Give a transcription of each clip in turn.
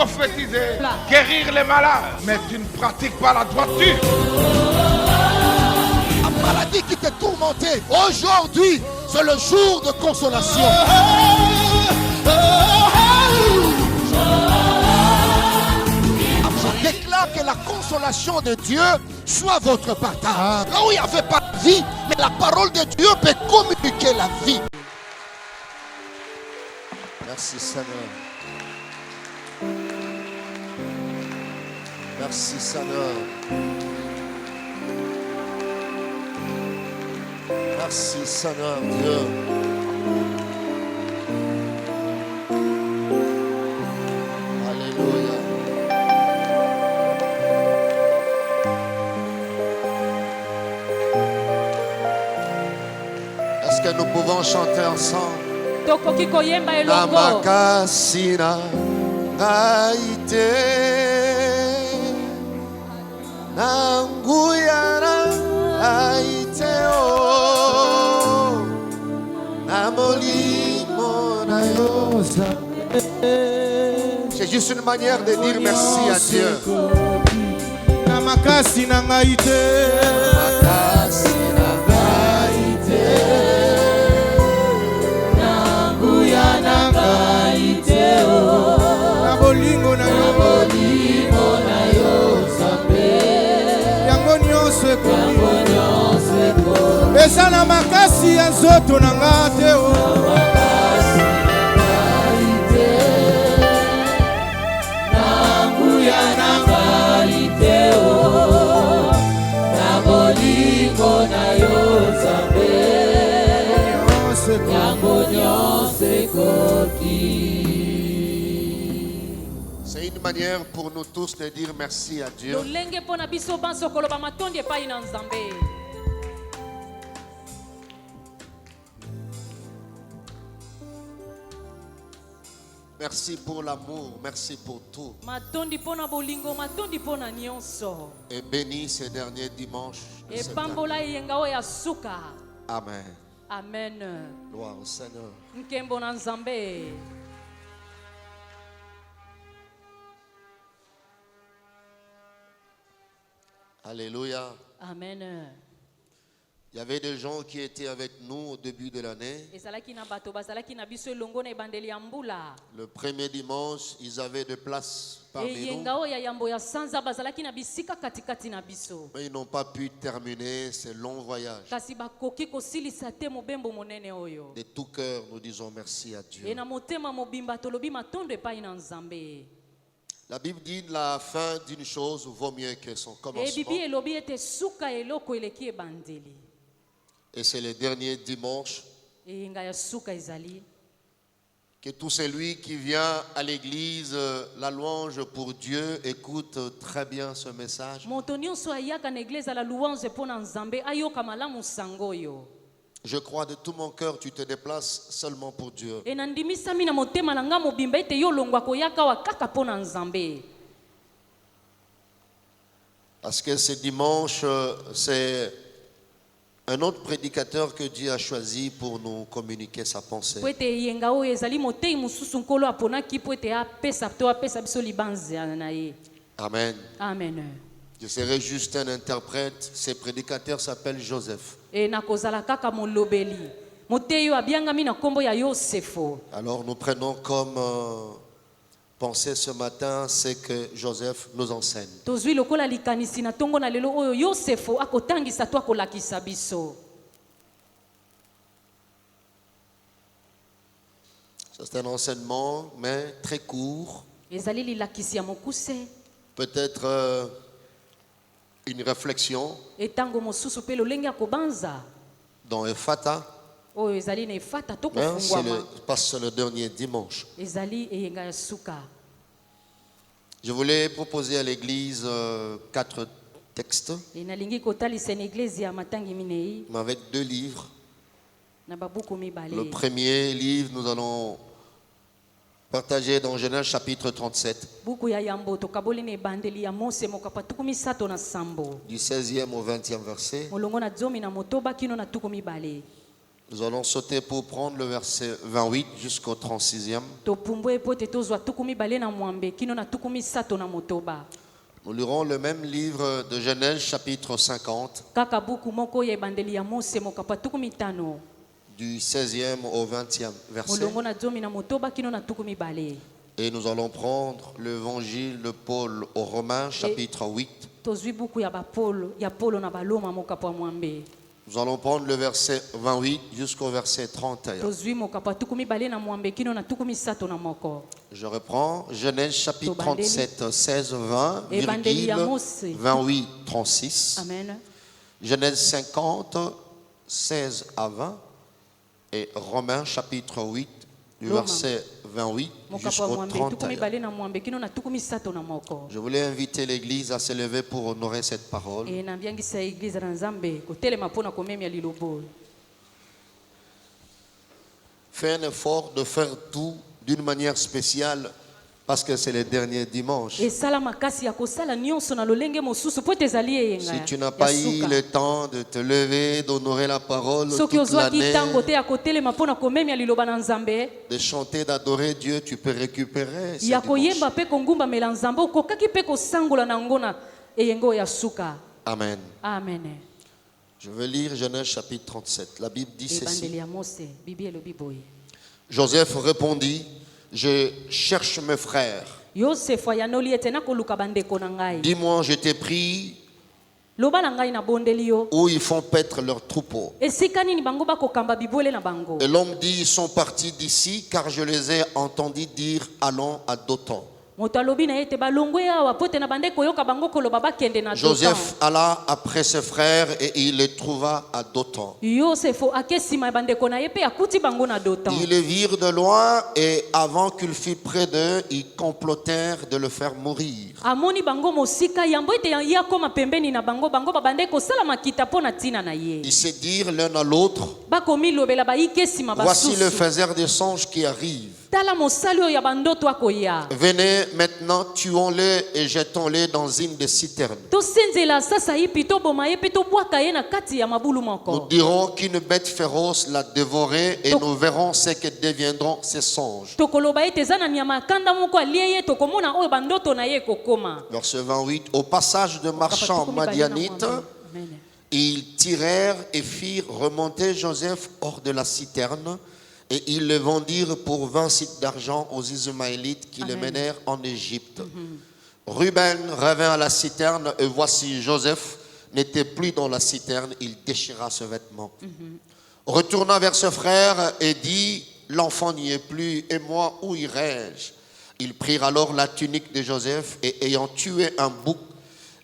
prophétiser, guérir les malades, mais tu ne pratiques pas la droiture. La maladie qui te tourmentait, aujourd'hui, c'est le jour de consolation. Je déclare que la consolation de Dieu soit votre partage. Là où il n'y avait pas de vie, mais la parole de Dieu peut communiquer la vie. Merci Seigneur. Merci Seigneur. Merci Seigneur Dieu. Alléluia. Est-ce que nous pouvons chanter ensemble? Namakasina ngaite Nanguyana ngaite o Namolimo na yosa. C'est juste une manière de dire merci à Dieu. Namakasina ngaite Namakasina ngaite Nabolingo na yo Zambe yango nyonso ekomi eza na makasi ya nzoto na nga te o nanguya na ngai te o nabolingo na yo Zambe yango nyonso ekomi. C'est une manière pour nous tous de dire merci à Dieu. Merci pour l'amour, merci pour tout. Et bénis ces derniers dimanches. Amen. Amen. Gloire au Seigneur. Alléluia. Amen. Il y avait des gens qui étaient avec nous au début de l'année. Le premier dimanche, ils avaient de place parmi nous. Mais ils n'ont pas pu terminer ce long voyage. De tout cœur, nous disons merci à Dieu. La Bible dit la fin d'une chose vaut mieux que son commencement. Et c'est le dernier dimanche que tout celui qui vient à l'église, la louange pour Dieu, écoute très bien ce message. Je crois de tout mon cœur, tu te déplaces seulement pour Dieu. Parce que ce dimanche, c'est un autre prédicateur que Dieu a choisi pour nous communiquer sa pensée. Amen. Amen. Je serai juste un interprète. Ce prédicateur s'appelle Joseph. Alors nous prenons comme pensée ce matin ce que Joseph nous enseigne. C'est un enseignement, mais très court. Peut-être une réflexion dans Ephata. Mais c'est le dernier dimanche. Je voulais proposer à l'église 4 textes, mais avec 2 livres. Le premier livre, nous allons partager dans Genèse chapitre 37, du 16e au 20e verset. Nous allons sauter pour prendre le verset 28 jusqu'au 36e. topumbwe po ete tozwa tuku mibale na mwambe kino na tuku misato na motoba. Nous lirons le même livre de Genèse, chapitre 50, Kaka buku moko ya ebandeli ya Mose mokapa tuku mitano. du 16e au 20e verset. Molongo na zomi na motoba kino na tuku mibale. Et nous allons prendre l'évangile de Paul aux Romains, chapitre 8. Tozwi buku ya Polo na baloma mokapa mwambe. Nous allons prendre le verset 28 jusqu'au verset 31. Tozwi mokapa tuku mibale na mwambe kino na tuku misato na moko. Je reprends Genèse chapitre 37, 16, 20, Ebandeli ya virgule Mose. 28, 36. Amen. Genèse 50, 16 à 20. Et Romains chapitre 8, du Roma. verset 28 Mokapa jusqu'au mwambe tuku 31. mibale na mwambe kino na tuku misato na moko. Je voulais inviter l'Église à se lever pour honorer cette parole. E na mbiangisa eglize na Nzambe kotelema pona komemia lilobo. Fais un effort de faire tout d'une manière spéciale parce que c'est le dernier dimanche. Esala makasi ya kosala nyonso na lolenge mosusu po ete ezali eyenga. Si tu n'as pas eu le temps de te lever, d'honorer la parole soki toute ozwaki l'année, ntango te ya kotelema mpona komemia liloba na Nzambe de chanter, d'adorer Dieu, tu peux récupérer ce ya dimanche. koyemba mpe kongumbamela Nzambe okokaki mpe kosangola na ngo na eyengo ya suka. Amen. Amen. Je vais lire Genèse chapitre 37. La Bible dit Ebandeli ceci. ya Mose bibi elobi boye. Joseph répondit, je cherche mes frères. Yosefo ayanoli ete nakoluka bandeko na ngai. Dis-moi, je t'ai pris Loba na ngai nabondeli yo. où ils font paître leurs troupeaux. Esika nini bango bakokamba bibwele na bango. Et l'homme dit, ils sont partis d'ici car je les ai entendus dire, allons à Dothan. Moto alobi na ete balongwe awa po ete na bandeko yoka bango koloba bakende na Dothan. Joseph alla après ses frères et il les trouva à Dothan. Yosefo akesima bandeko na ye pe akuti bango na Dothan. Ils le virent de loin et avant qu'il fût près d'eux, ils complotèrent de le faire mourir. Amoni bango mosika yambo ete ya koma pembeni na bango bango babandeko sala makita po na tina na ye. Ils se dirent l'un à l'autre, Bakomi lobela ba ikesima voici le basusu. faiseur des songes qui arrive. Tala mosali oyo ya bandoto akoya. Venez maintenant, tuons-le et jetons-le dans une des citernes. Tosenzela sasa ipi to boma ye pe to bwaka ye na kati ya mabulu Nous moko. dirons qu'une bête féroce l'a dévoré et nous verrons ce que deviendront ces songes. Tokoloba ete zana nyama kanda moko alie ye tokomona oyo bandoto na ye kokoma. Verset 28. Au passage de marchands madianites, Amen. ils tirèrent et firent remonter Joseph hors de la citerne et ils le vendirent pour 20 sites d'argent aux Ismaélites qui le Amen. menèrent en Égypte. Ruben revint à la citerne et voici Joseph n'était plus dans la citerne, il déchira ce vêtement. Retourna vers ses frères et dit, l'enfant n'y est plus et moi où irai-je? Ils prirent alors la tunique de Joseph et ayant tué un bouc,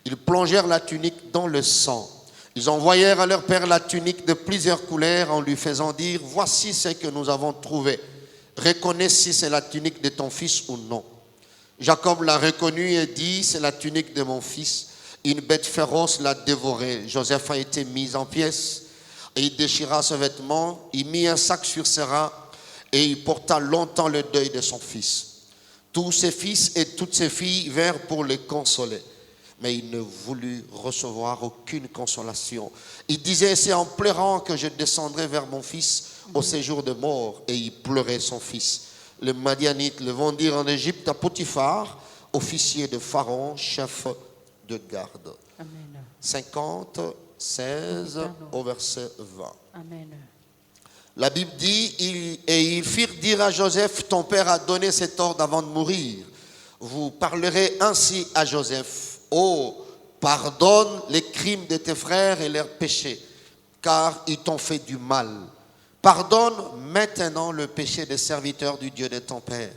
ils plongèrent la tunique dans le sang. Ils envoyèrent à leur père la tunique de plusieurs couleurs en lui faisant dire, voici ce que nous avons trouvé. Reconnais si c'est la tunique de ton fils ou non. Jacob l'a reconnu et dit, c'est la tunique de mon fils. Une bête féroce l'a dévoré. Joseph a été mis en pièces et il déchira ce vêtement. Il mit un sac sur ses reins et il porta longtemps le deuil de son fils. Tous ses fils et toutes ses filles vinrent pour le consoler. Mais il ne voulut recevoir aucune consolation. Il disait, c'est en pleurant que je descendrai vers mon fils au séjour de mort. Et il pleurait son fils. Les Madianites le vendirent en Égypte à Potiphar, officier de Pharaon, chef de garde. Amen. 50, 16 au verset 20. Amen. La Bible dit, et ils firent dire à Joseph, ton père a donné cet ordre avant de mourir. Vous parlerez ainsi à Joseph. Oh, pardonne les crimes de tes frères et leurs péchés, car ils t'ont fait du mal. Pardonne maintenant le péché des serviteurs du Dieu de ton père.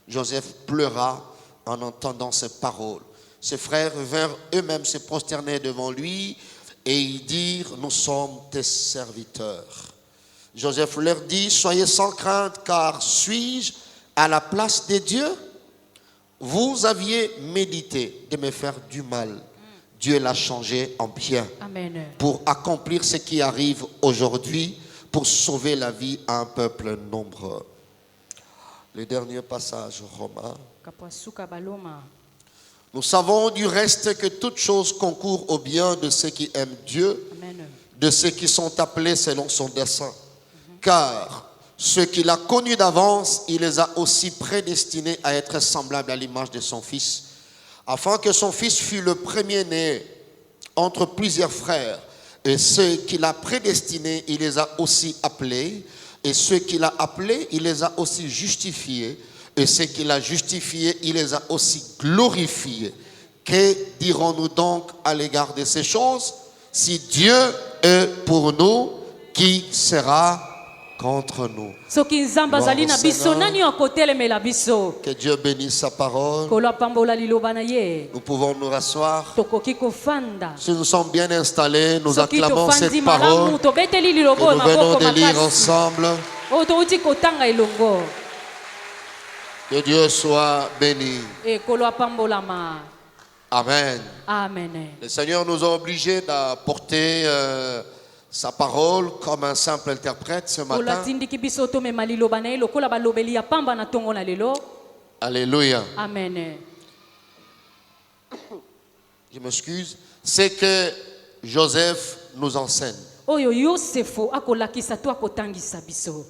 Joseph pleura en entendant ces paroles. Ses frères vinrent eux-mêmes se prosterner devant lui et ils dirent, nous sommes tes serviteurs. Joseph leur dit, soyez sans crainte, car suis-je à la place de Dieu? Vous aviez médité de me faire du mal. Dieu l'a changé en bien. Amen. Pour accomplir ce qui arrive aujourd'hui, pour sauver la vie à un peuple nombreux. Le dernier passage, Romains. Kapasuka baloma. Nous savons du reste que toute chose concourt au bien de ceux qui aiment Dieu, Amen. de ceux qui sont appelés selon son dessein. Car ceux qu'il a connus d'avance, il les a aussi prédestinés à être semblables à l'image de son Fils, afin que son Fils fût le premier-né entre plusieurs frères. Et ceux qu'il a prédestinés, il les a aussi appelés. Et ceux qu'il a appelés, il les a aussi justifiés. Et ceux qu'il a justifiés, il les a aussi glorifiés. Que dirons-nous donc à l'égard de ces choses? Si Dieu est pour nous, qui sera contre nous? soki nzambe azali na biso nani akotelemela biso? Que Dieu bénisse sa parole. Kolo apambola liloba na ye. Nous pouvons nous rasseoir. Tokoki kofanda. Si nous sommes bien installés, nous Soki acclamons cette tofandi parole malamu tobeteli que liloba oyo nous venons maboko de lire makasi ensemble. oyo touti kotanga elongo. Que Dieu soit béni. Ekolo apambolama. Amen. Amen. Le Seigneur nous a obligés d'apporter sa parole comme un simple interprète ce Kolo matin. atindiki biso tomema liloba na ye lokola balobeli ya pamba na ntongo na lelo. Alléluia. Amen. Je m'excuse. C'est que Joseph nous enseigne. Oyo Yosefo akolakisa to akotangisa biso.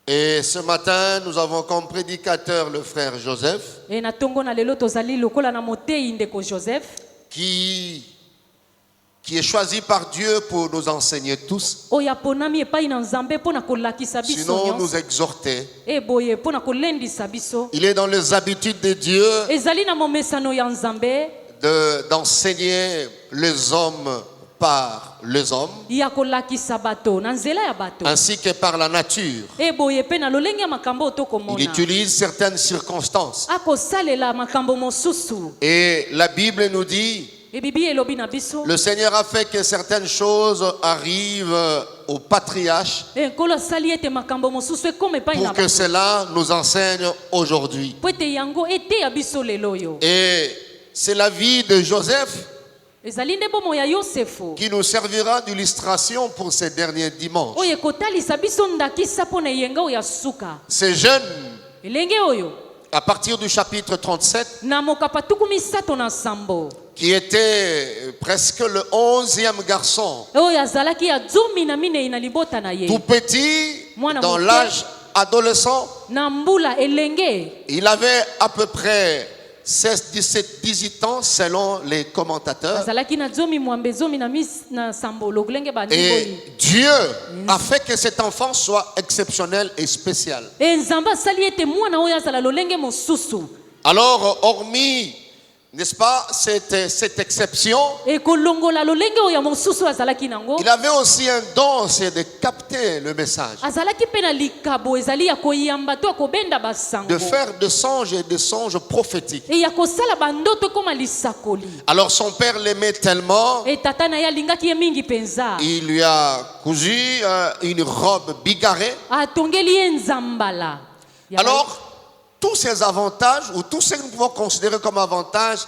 Et ce matin, nous avons comme prédicateur le frère Joseph E na ntongo na lelo tozali lokola na motei ndeko Joseph qui est choisi par Dieu pour nous enseigner tous, oyo aponami epai na nzambe mpo na kolakisa biso sinon nous nyonso. exhorter. E boye mpo na kolendisa biso. Il est dans les habitudes de Dieu Ezali na momesano ya nzambe d'enseigner les hommes par les hommes, ya kolakisa bato na nzela ya bato. ainsi que par la nature. E boye mpe na lolenge ya makambo oyo Il tokomona utilise certaines circonstances. akosalela makambo mosusu. Et la Bible nous dit, E bibi elobi na biso le Seigneur a fait que certaines choses arrivent aux patriarches e nkolo asali ete makambo mosusu ekoma epai na pour que bato cela nous enseigne aujourd'hui. mpo ete yango eteya biso lelo oyo. Et c'est la vie de Joseph Ezali nde bomo ya Yosefo qui nous servira d'illustration pour ces derniers dimanches. oyo ekotalisa biso ndakisa mpo na eyenga oyo ya suka. Ces jeunes, Elenge oyo à partir du chapitre 37, na mokapa tuku misato na nsambo qui était presque le 11e garçon, oyo azalaki ya zomi na minei na libota na ye tout petit, Mwana dans moke. l'âge adolescent. na mbula elenge Il avait à peu près 16, 17, 18 ans selon les commentateurs. azalaki na zomi mwambe zomi na sambo lolenge bandingoli. Et Dieu a fait que cet enfant soit exceptionnel et spécial. E nzambe asali ete mwana oyo azala lolenge mosusu. Alors, hormis, n'est-ce pas, cette exception, E kolongola lolenge oyo ya mosusu azalaki nango il avait aussi un don, c'est de capter le message, azalaki mpe na likabo ezali ya koyamba to ya kobenda basango de faire de songes et de songes prophétiques. e ya kosala bandoto ekoma lisakoli. Alors son père l'aimait tellement, E tata na ye alingaki ye mingi mpenza il lui a cousu une robe bigarrée. atongeli ye nzambala ya Alors, tous ces avantages, ou tous ce que nous pouvons considérer comme avantages,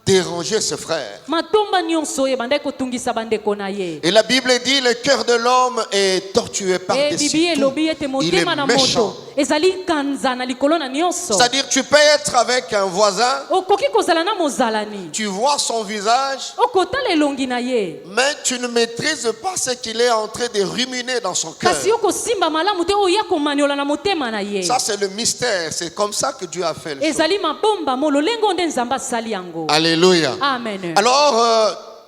dérangeaient ses frères. matomba nyonso oyo ebandaki kotungisa bandeko na ye. Et la Bible dit, le cœur de l'homme est tortué E par-dessus bibi tout. elobi ete Il motema est na méchant. moto ezali kanza na likolo na nyonso. C'est-à-dire, tu peux être avec un voisin, Okoki kozala na mozalani tu vois son visage, okotala elongi na ye mais tu ne maîtrises pas ce qu'il est en train de ruminer dans son cœur. kasi okosimba malamu te oyo ya komaniola na motema na ye. Ça, c'est le mystère. C'est comme ça que Dieu a fait les choses. ezali mabomba mo lolenge oyo nde nzambe asali yango. Alléluia. Amen. Alors,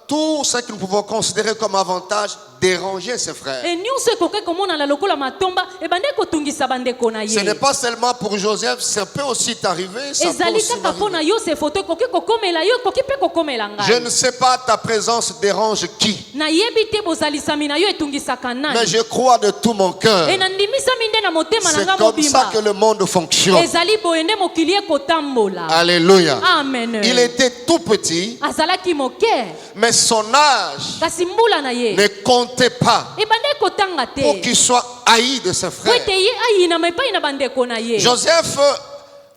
tout ce que nous pouvons considérer comme avantage dérangeait ses frères. E nyonso ekoki komonana lokola matomba ebandeki kotungisa bandeko na Ce n'est ye. pas seulement pour Joseph, ça peut aussi t'arriver. Ça peut ezali aussi kaka mpo na m'arriver. Yosefo to ekoki kokomela yo ekoki mpe kokomela Je ngai. ne sais pas ta présence dérange qui, nayebi te bozalisami na yo etungisaka mais nani. je crois de tout mon cœur. E nandimisami nde na motema na C'est ngai comme ça mobimba. que le monde fonctionne. ezali boye nde mokili ekotambola. Alléluia. Amen. Il était tout petit, azalaki moke mais son âge kasi mbula na ye ne comptait pas ebandeki kotanga pour te qu'il soit haï de ses po frères. ete ye ayinama epai na bandeko na ye. Joseph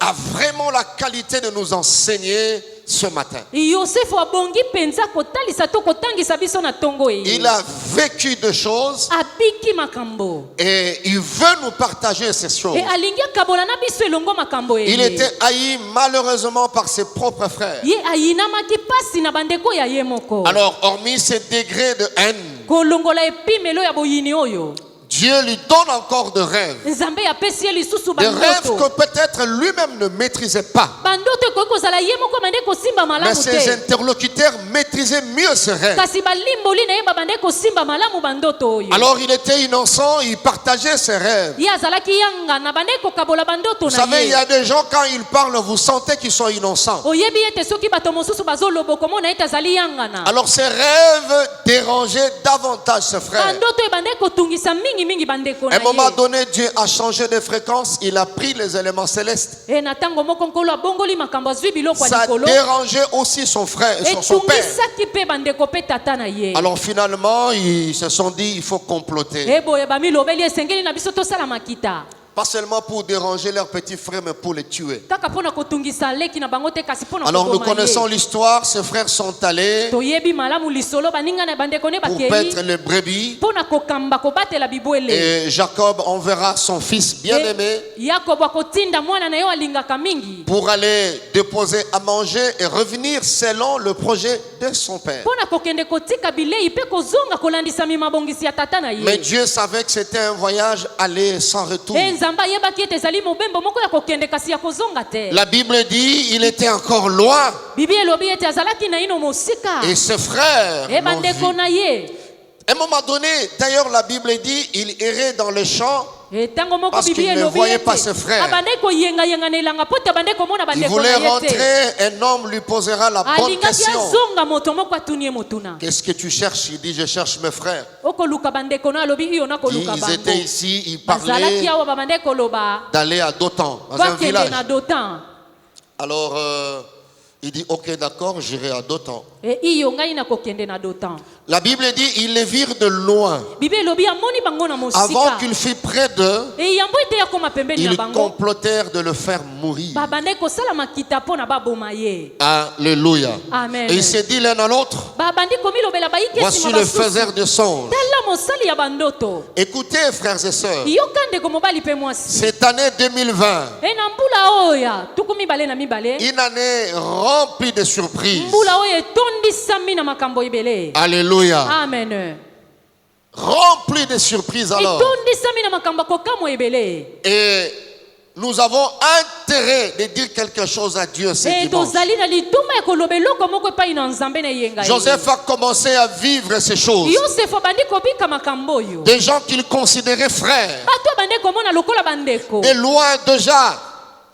a vraiment la qualité de nous enseigner ce matin. Yosefo abongi mpenza kotalisa to kotangisa biso na ntongo eye. Il a vécu des choses abiki makambo et il veut nous partager ces choses. e alingi akabola na biso elongo makambo eye. Il était haï malheureusement par ses propres frères. ye ayinamaki pasi na bandeko ya ye moko. Alors, hormis ces degrés de haine, kolongola epimelo ya boyini oyo Dieu lui donne encore de rêves. nzambe apesi ye lisusu Des rêves bandoto que peut-être lui-même ne maîtrisait pas. bandoto ekoki kozala ye moko bande kosimba Mais malamu ses te interlocuteurs maîtrisaient mieux ces rêves. kasi balimboli na ye babande kosimba malamu bandoto oyo Alors il était innocent, il partageait ses rêves. ye azalaki yanga na bande kokabola bandoto Vous na savez, il y ye a des gens, quand ils parlent, vous sentez qu'ils sont innocents. oyebi ete soki bato mosusu bazoloba okomona ete azali yangana Alors ces rêves dérangeaient davantage ses frères. bandoto ebande kotungisa mingimingi bandeko À na un moment ye donné, Dieu a changé de fréquence, il a pris les éléments célestes. e na ntango moko nkolo abongoli makambo azwi biloko ya Ça likolo dérangeait aussi son frère, son père. etungisaki mpe bandeko mpe tata na ye Alors finalement, ils se sont dit, il faut comploter. eboye bamilobeli esengeli na biso tosala makita Pas seulement pour déranger leurs petits frères, mais pour les tuer. kaka mpona kotungisa leki na bango te kasi mpona Alors nous koboma connaissons ye l'histoire, ses frères sont allés toyebi malamu lisolo baninga na bandeko ne pour bakei paître les brebis. mpona kokamba kobatela bibwele Et Jacob enverra son fils bien-aimé yakobo akotinda mwana na ye oyo alingaka mingi pour aller déposer à manger et revenir selon le projet de son père. mpona kokende kotika bilei mpe kozonga kolandisa mimabongisi ya tata na Mais ye Dieu savait que c'était un voyage aller sans retour. e nzambe ayebaki ete ezali mobembo moko ya kokende kasi ya kozonga te La Bible dit il était encore loin bibi elobi ete azalaki na ino mosika et ses frères e l'ont bandeko vu. na ye À un moment donné, d'ailleurs la Bible dit il errait dans les champs. ntango moko Parce bibi qu'il ne elobi voyait pas ses ete frères. abandaki koyengayenga na elanga po te abandaki komona Il bandeko voulait na ye te rentrer, un homme lui posera la bonne alingaki question. azonga moto moko atuni ye motuna Qu'est-ce que tu cherches? Il dit je cherche mes frères. okoluka bandeko na alobi iyo nakoluka Ils étaient bango ici, ils bazalaki parlaient awa babandaki koloba d'aller à Dothan, dans un bakende village. na dotan Alors il dit ok d'accord, j'irai à Dothan. e iyo ngai nakokende na dotan La Bible dit ils les virent de loin. bibi elobi amoni bango na Avant mosika qu'il fût près d'eux, e yambo ete yakoma pembeni na ils bango complotèrent de le faire mourir. babandaki kosala makita mpo na baboma ye Alléluia. amen Et il s'est dit l'un à l'autre, babandi komilobela bayiki voici nsima le basusu faiseur de songes. tala mosali ya bandoto Écoutez frères et sœurs, yoka ndeko mobali mpe mwasi cette année 2020, e na mbula oyo ya tuku mibale na mibale une année remplie de surprises. mbula oyo etondisami na makambo ebele Alléluia. amen Remplie de surprises alors. etondisami na makambo kokamwa ebele Et nous avons intérêt de dire quelque chose à Dieu ce e dimanche. tozali na lituma ya koloba eloko moko epai na nzambe na eyenga ye Joseph a commencé à vivre ces choses. yosefu abandi kobika makambo oyo Des gens qu'il considérait frères. bato abandi komona lokola bandeko Et loin déjà,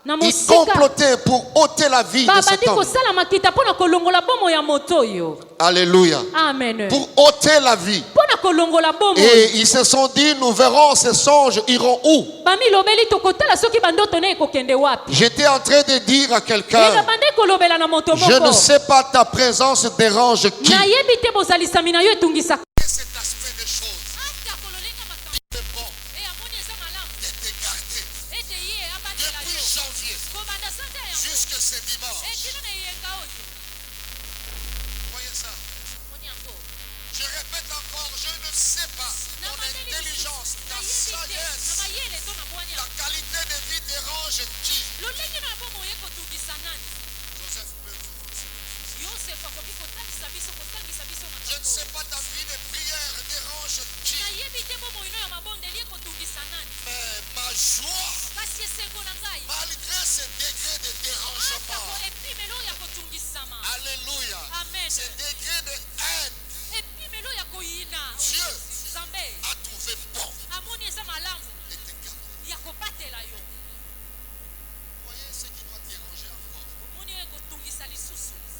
na ils mosika complotaient pour ôter la vie de cet babandi homme. kosala makita mpo na kolongola bomo ya moto oyo Alléluia. amen Pour ôter la vie. mpo na kolongola bomo Et ils se sont dit, nous verrons ces songes iront où. bamilobeli tokotala soki bandoto ne ekokende wapi J'étais en train de dire à e quelqu'un, babandi kolobela na moto je ne moko sais pas ta présence dérange qui. nayebi te bozalisami na yo etungisaka Cet aspect des choses est bon d'être gardé depuis janvier jusque ce dimanche. Voyez ça. Je répète encore, je ne sais pas ton intelligence, ta sagesse, ta qualité de vie dérange qui. Joseph peut vous Je ne sais pas ta vie de prière dérange qui. Mais ma joie, malgré ce degré de dérangement, alléluia, Amen. ce degré de haine, Dieu a trouvé bon de te garder. Voyez ce qui doit déranger encore.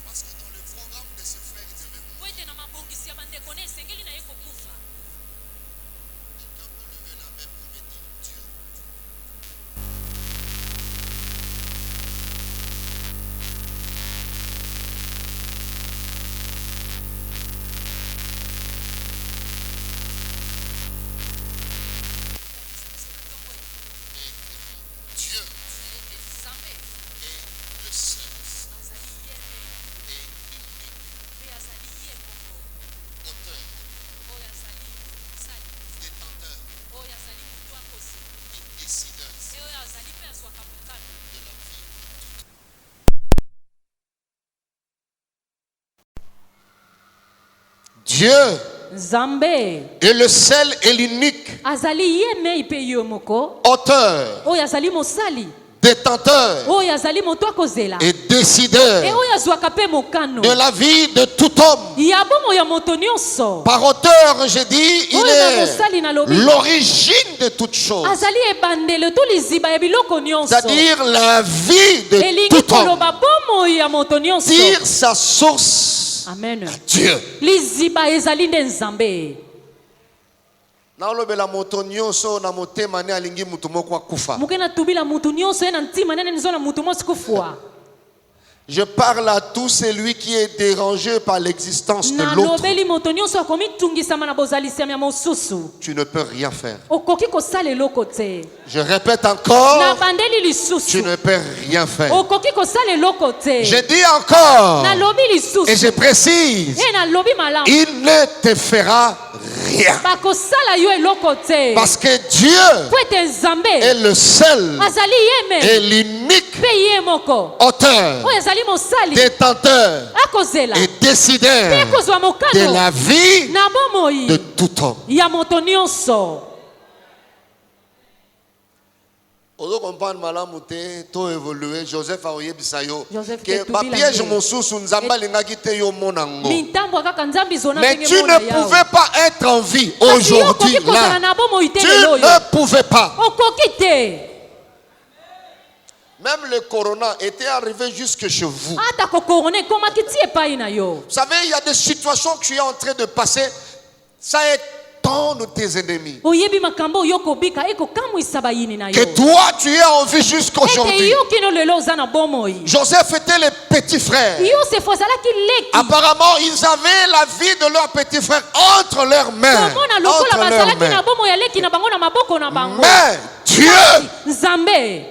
Parce que dans le programme de ce frère, il devait mourir. Quelqu'un peut lever la main pour me dire Dieu. Dieu est le seul et unique auteur, détenteur et décideur de la vie. Dieu Nzambe est le seul et l'unique azali ye mei pe yo moko auteur, oyo azali mosali détenteur oyo azali moto akozela et décideur e oyo azwaka mpe mokano de la vie de tout homme. ya bomo ya moto nyonso Par auteur, j'ai dit, il oyo na mosali est nalobi l'origine de toutes choses. azali ebandelo to liziba ya biloko nyonso C'est-à-dire la vie de elingi tout homme. koloba bomo ya moto nyonso Tire sa source amen Dieu. liziba ezali nde nzambe naolobela moto nyonso na motema ne alingi mutu moko akufa. moke natubila mutu nyonso ye na ntima nene nizo na mutu mosi kufwa Je parle à tout celui qui est dérangé par l'existence de l'autre. nalobeli moto nyonso akomi tungisama na bozalisami ya mosusu Tu ne peux rien faire. okoki kosala eloko te Je répète encore, nabandeli tu lisusu ne peux rien faire. okoki kosala eloko te Je dis encore, nalobi et lisusu je précise, e nalobi malamu il ne te fera rien. bakosala yo eloko te Parce que Dieu po ete nzambe est le seul azali ye me et l'unique mpe ye moko auteur, oyo azali mosali détenteur akozela et mpe décideur kozwa de mokano la vie na bomoi de tout homme. ya moto nyonso Ozo comprendre malamu te to évoluer Joseph aoyebisa yo Joseph que ke ba tubila piège nde. mosusu nzambe alingaki te yo monango. mintambo kaka nzambe izona Mais ndenge tu mona ne yawe. pouvais pas être en vie Kasi yo aujourd'hui okoki kozala là. na bomoi te Tu lelo oyo ne pouvais pas. okoki te Même le corona était arrivé jusque chez vous. ata kokorona ekomaki ti epai na yo Vous savez, il y a des situations que tu es en train de passer. Ça étonne tes ennemis. oyebi makambo oyo okobika ekokamwisa bayini na yo Que toi, tu es en vie ete jusqu'aujourd'hui. yo kino lelo oza na bomoi Joseph était le petit frère. yosefo azalaki leki Apparemment, ils avaient la vie de leur petit frère entre leurs mains. komona lokola Entre leurs bazalaki na mains. bomoi ya leki na bango na maboko na bango Mais Dieu, nzambe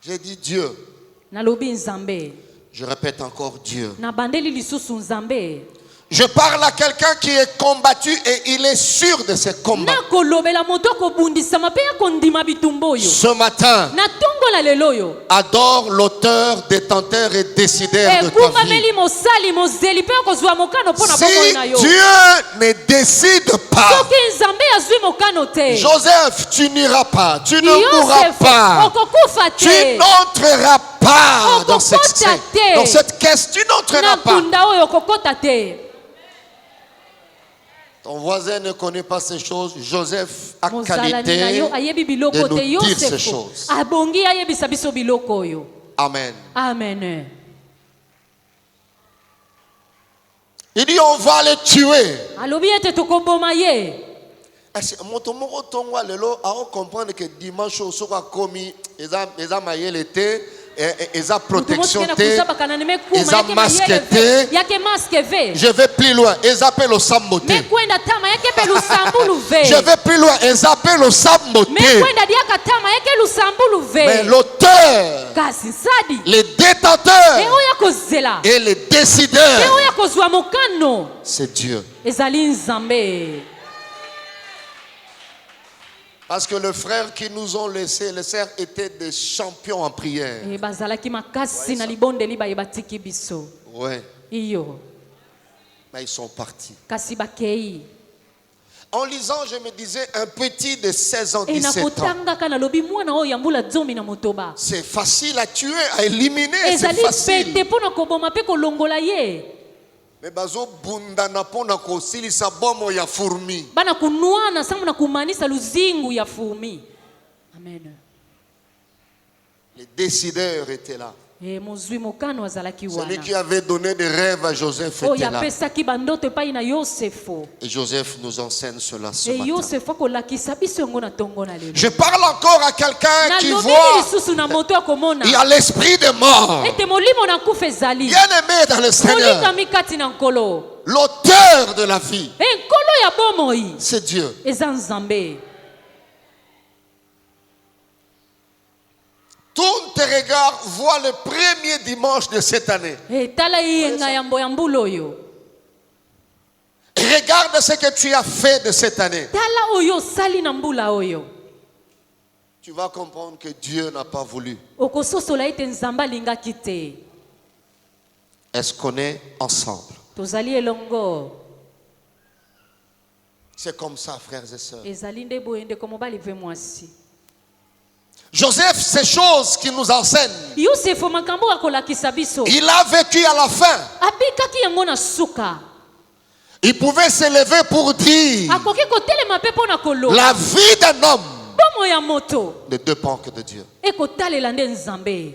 j'ai dit Dieu. nalobi nzambe Je répète encore Dieu. nabandeli lisusu nzambe Je parle à quelqu'un qui est combattu et il est sûr de ses combats. nakolobela moto akobundisama mpe akondima bitumba oyo Ce matin, na ntongo na lelo oyo adore l'auteur, détenteur et décideur de ta vie. ekumameli mosali mozeli mpe akozwa mokano mpo na bomoi na Si yo Dieu ne décide pas, soki nzambe azwi mokano te Joseph, tu n'iras pas, tu ne mourras yosefu pas, okokufa tu te n'entreras pas Oh, dans cette caisse, tu na n'entreras pas. nkunda oyo okokota te Ton voisin ne connaît pas ces choses. Joseph a mozalani na qualité yo ayebi de biloko te nous dire ces yosefu choses. abongi ayebisa biso biloko oyo Amen. amen Il dit on va les tuer. alobi ete tokoboma ye Moto moko tongwa lelo a comprendre que dimanche au soka komi eza mayele te eza protection te eza masque te. yake maske ve Je vais plus loin. Eza pe lo sambo te. mekwenda tama yake pe lusambulu ve Je vais plus loin. Eza pe lo sambo te. mekwenda diaka tama yake lusambulu Mais ve l'auteur, kasi nsadi le détenteur e oyo akozela et le e décideur, oyo akozwa mokano c'est Dieu. ezali nzambe Parce que les frères qui nous ont laissés, les sœurs étaient des champions en prière. e bazalaki makasi na libondeli baye batiki biso Ouais, iyo mais ils sont partis. kasi bakei En lisant, je me disais, un petit de 16 ans, e 17 ans, nakotangaka nalobi mwana oyo ya mbula 10 na motoba c'est facile à tuer, à éliminer, c'est ezali facile. pete mpo na koboma mpe kolongola ye Mais bazo bundana pona ko silisa bomo ya fourmi. bana kunwana sangu na kumanisa luzingu ya fumi amen Les décideurs étaient là. e mozwi mokano azalaki Celui wana qui avait donné des rêves à Joseph oyo était là. apesaki bandoto epai na yosefo Et Joseph nous enseigne cela ce e matin. yosefo akolakisa biso yango na ntongo na lelo Je parle encore à quelqu'un qui nalobeli voit, lisusu na moto akomona il y a l'esprit de mort. ete molimo na nkufa ezali Bien-aimé dans le Seigneur, molingami kati na nkolo l'auteur de la vie, e nkolo ya bomoi c'est Dieu. eza nzambe Tous tes regards voient le premier dimanche de cette année. e tala iyenga yambo ya mbula oyo Regarde ce que tu as fait de cette année. tala oyo osali na mbula oyo Tu vas comprendre que Dieu n'a pas voulu. okososola ete nzambe alingaki te Est-ce qu'on est ensemble? tozali elongo. C'est comme ça, frères et sœurs. Ezali nde boye ndeko mobali pe mwasi. Joseph, ces choses qu'il nous enseigne, Yosefo makambo akolakisa biso. il a vécu à la fin. Abikaki yango na suka. Il pouvait se lever pour dire Akoki kotelema pe pona kolo. la vie d'un homme Bomo ya moto. ne dépend que de Dieu. Ekotalela nde Nzambe.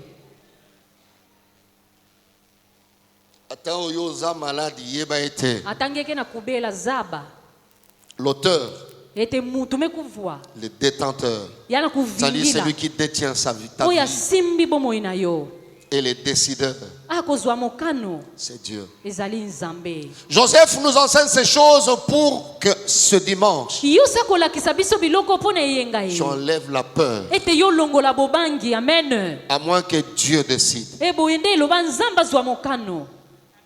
Ata oyo oza malade yeba ete Atangeke na kubela zaba. l'auteur, Ete mutu mekuvwa. le détenteur, Yana c'est-à-dire kuvingila. celui qui détient sa vie, ta Oya vie, simbi bomo ina yo. et le décideur, Akozwa mokano. c'est Dieu. Ezali Nzambe. Joseph nous enseigne ces choses pour que ce dimanche, Yosa kolakisa biso biloko pona eyenga tu ye. enlèves la peur, Ete yo longola bobangi. Amen. à moins que Dieu décide. Ebo yende loba Nzamba zwa mokano.